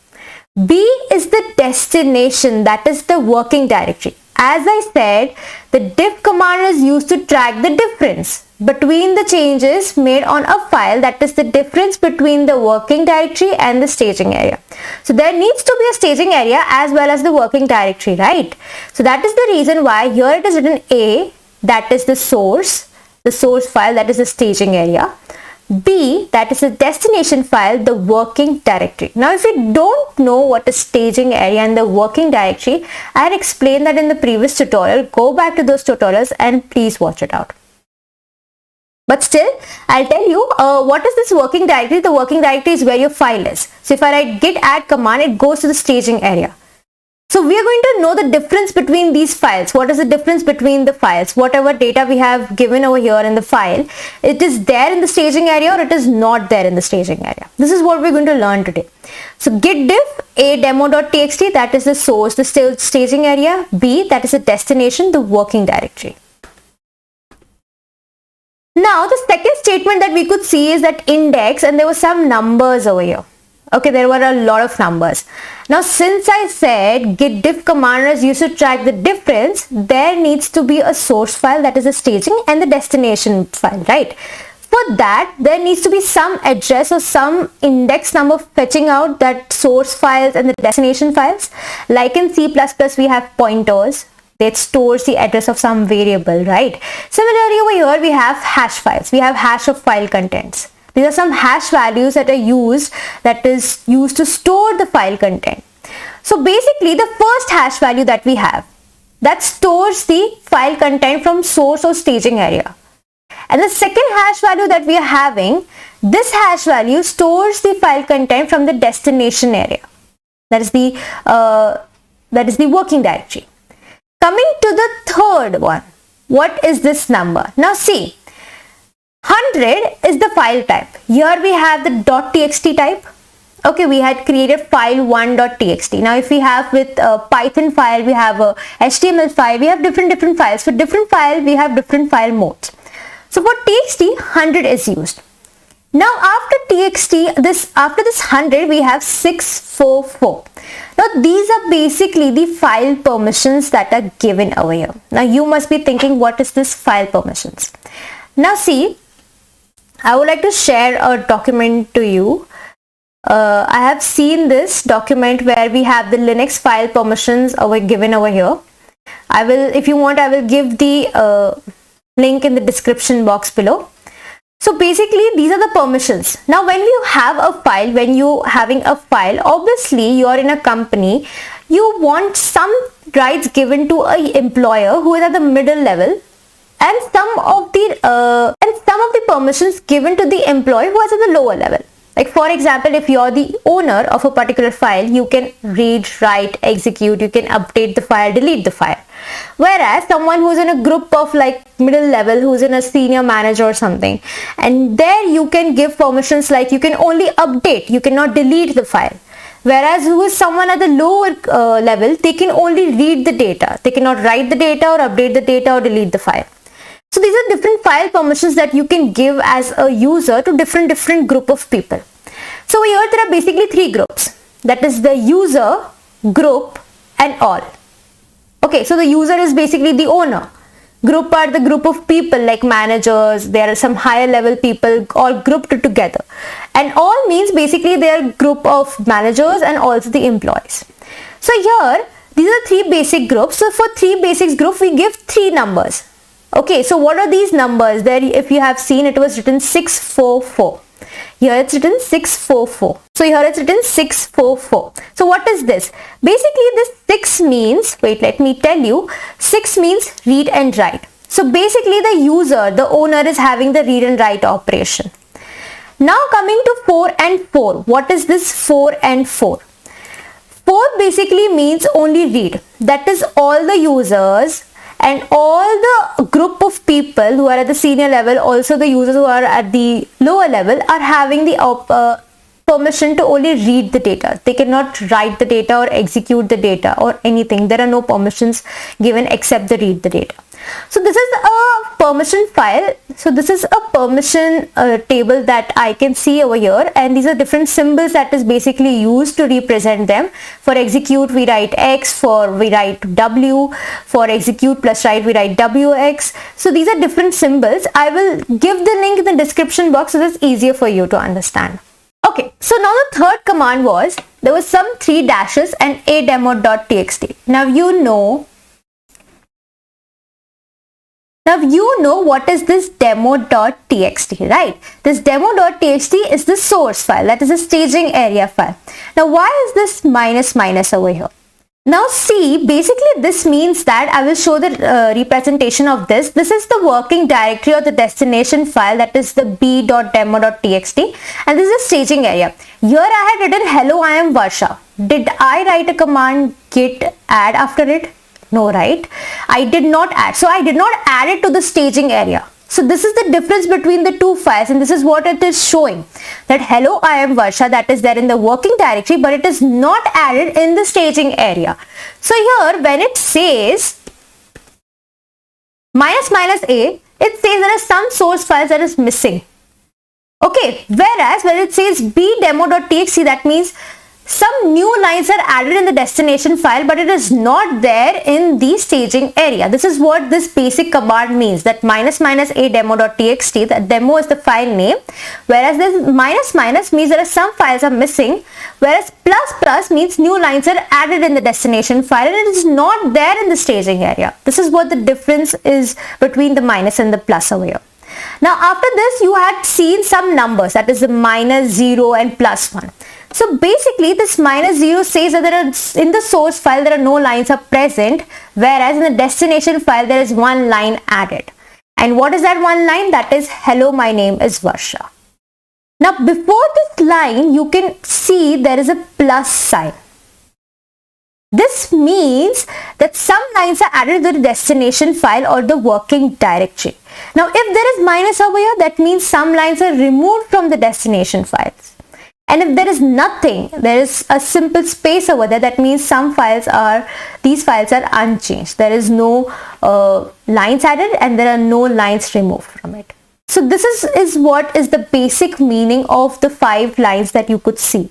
B is the destination, that is the working directory. As I said, the diff command is used to track the difference between the changes made on a file, that is the difference between the working directory and the staging area. So there needs to be a staging area as well as the working directory, right? So that is the reason why here it is written A, that is the source file, that is the staging area. B, that is the destination file, the working directory. Now if you don't know what is staging area and the working directory, I had explained that in the previous tutorial. Go back to those tutorials and please watch it out. But still, I'll tell you what is this working directory. The working directory is where your file is. So if I write git add command, it goes to the staging area. So we are going to know the difference between these files. What is the difference between the files? Whatever data we have given over here in the file, it is there in the staging area or it is not there in the staging area. This is what we're going to learn today. So git diff a demo.txt, that is the source, the staging area. B, that is the destination, the working directory. Now the second statement that we could see is that index, and there were some numbers over here. Okay, there were a lot of numbers. Now since I said git diff command is used to track the difference, there needs to be a source file, that is the staging, and the destination file, right? For that, there needs to be some address or some index number fetching out that source files and the destination files. Like in C++, we have pointers that stores the address of some variable, right? Similarly over here, we have hash files. We have hash of file contents. These are some hash values that is used to store the file content. So basically the first hash value that we have, that stores the file content from source or staging area. And the second hash value that we are having, this hash value stores the file content from the destination area. That is the working directory. Coming to the third one, what is this number? Now see, 100 is the file type. Here we have the .txt type. Okay, we had created file 1.txt. Now if we have with a Python file, we have a HTML file, we have different files. For different file, we have different file modes. So for txt, 100 is used. Now after txt, after this 100, we have 644. Now these are basically the file permissions that are given over here. Now you must be thinking, what is this file permissions? Now see, I would like to share a document to you. I have seen this document where we have the Linux file permissions given over here. If you want, I will give the link in the description box below. So basically these are the permissions. Now when you have a file, when you having a file, obviously you are in a company, you want some rights given to a employer who is at the middle level, and some of the permissions given to the employee who is at the lower level. Like for example, if you're the owner of a particular file, you can read, write, execute, you can update the file, delete the file. Whereas someone who's in a group of like middle level, who's in a senior manager or something, and there you can give permissions like you can only update, you cannot delete the file. Whereas who is someone at the lower level, they can only read the data. They cannot write the data or update the data or delete the file. So these are different file permissions that you can give as a user to different group of people. So here there are basically three groups. That is the user, group and all. Okay, so the user is basically the owner. Group are the group of people like managers, there are some higher level people all grouped together. And all means basically they are group of managers and also the employees. So here these are three basic groups. So for three basic groups we give three numbers. Okay, so what are these numbers? There, if you have seen, it was written 644. Here it's written 644. So here it's written 644. So what is this? Basically this 6 means, wait, let me tell you, 6 means read and write. So basically the user, the owner is having the read and write operation. Now coming to 4 and 4. What is this 4 and 4? 4 basically means only read. That is all the users and all the group of people who are at the senior level, also the users who are at the lower level, are having the permission to only read the data. They cannot write the data or execute the data or anything. There are no permissions given except the read the data. So this is a permission file. So this is a permission table that I can see over here, and these are different symbols that is basically used to represent them. For execute we write X, we write W, for execute plus write we write WX. So these are different symbols. I will give the link in the description box so it's easier for you to understand. Okay, so now the third command was, there was some 3 dashes and a demo.txt. Now you know what is this demo.txt, right? This demo.txt is the source file, that is a staging area file. Now why is this minus over here? Now see, basically this means that I will show the representation of this. This is the working directory or the destination file, that is the b.demo.txt, and this is a staging area. Here I had written hello, I am Varsha. Did I write a command git add after it? No, right? I did not add. So I did not add it to the staging area. So this is the difference between the two files, and this is what it is showing, that hello I am Varsha, that is there in the working directory, but it is not added in the staging area. So here when it says -a, it says there are some source files that is missing. Okay, whereas when it says bdemo.txt, that means some new lines are added in the destination file, but it is not there in the staging area. This is what this basic command means, that -a demo.txt, that demo is the file name, whereas this minus means there are some files are missing, whereas plus means new lines are added in the destination file and it is not there in the staging area. This is what the difference is between the minus and the plus over here. Now after this you had seen some numbers, that is the -0 and +1. So basically this -0 says that in the source file there are no lines are present, whereas in the destination file there is one line added. And what is that one line? That is hello, my name is Varsha. Now before this line you can see there is a plus sign. This means that some lines are added to the destination file or the working directory. Now if there is minus over here, that means some lines are removed from the destination files. And if there is nothing, there is a simple space over there, that means these files are unchanged. There is no lines added and there are no lines removed from it. So this is what is the basic meaning of the 5 lines that you could see.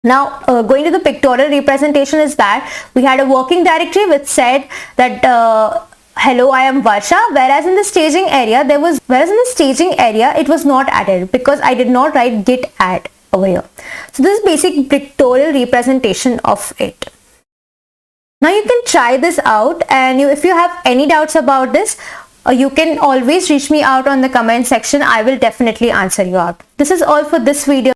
Now going to the pictorial representation is that we had a working directory which said that hello, I am Varsha, whereas in the staging area it was not added because I did not write git add over here. So this is basic pictorial representation of it. Now you can try this out, and if you have any doubts about this, you can always reach me out on the comment section. I will definitely answer you out. This is all for this video.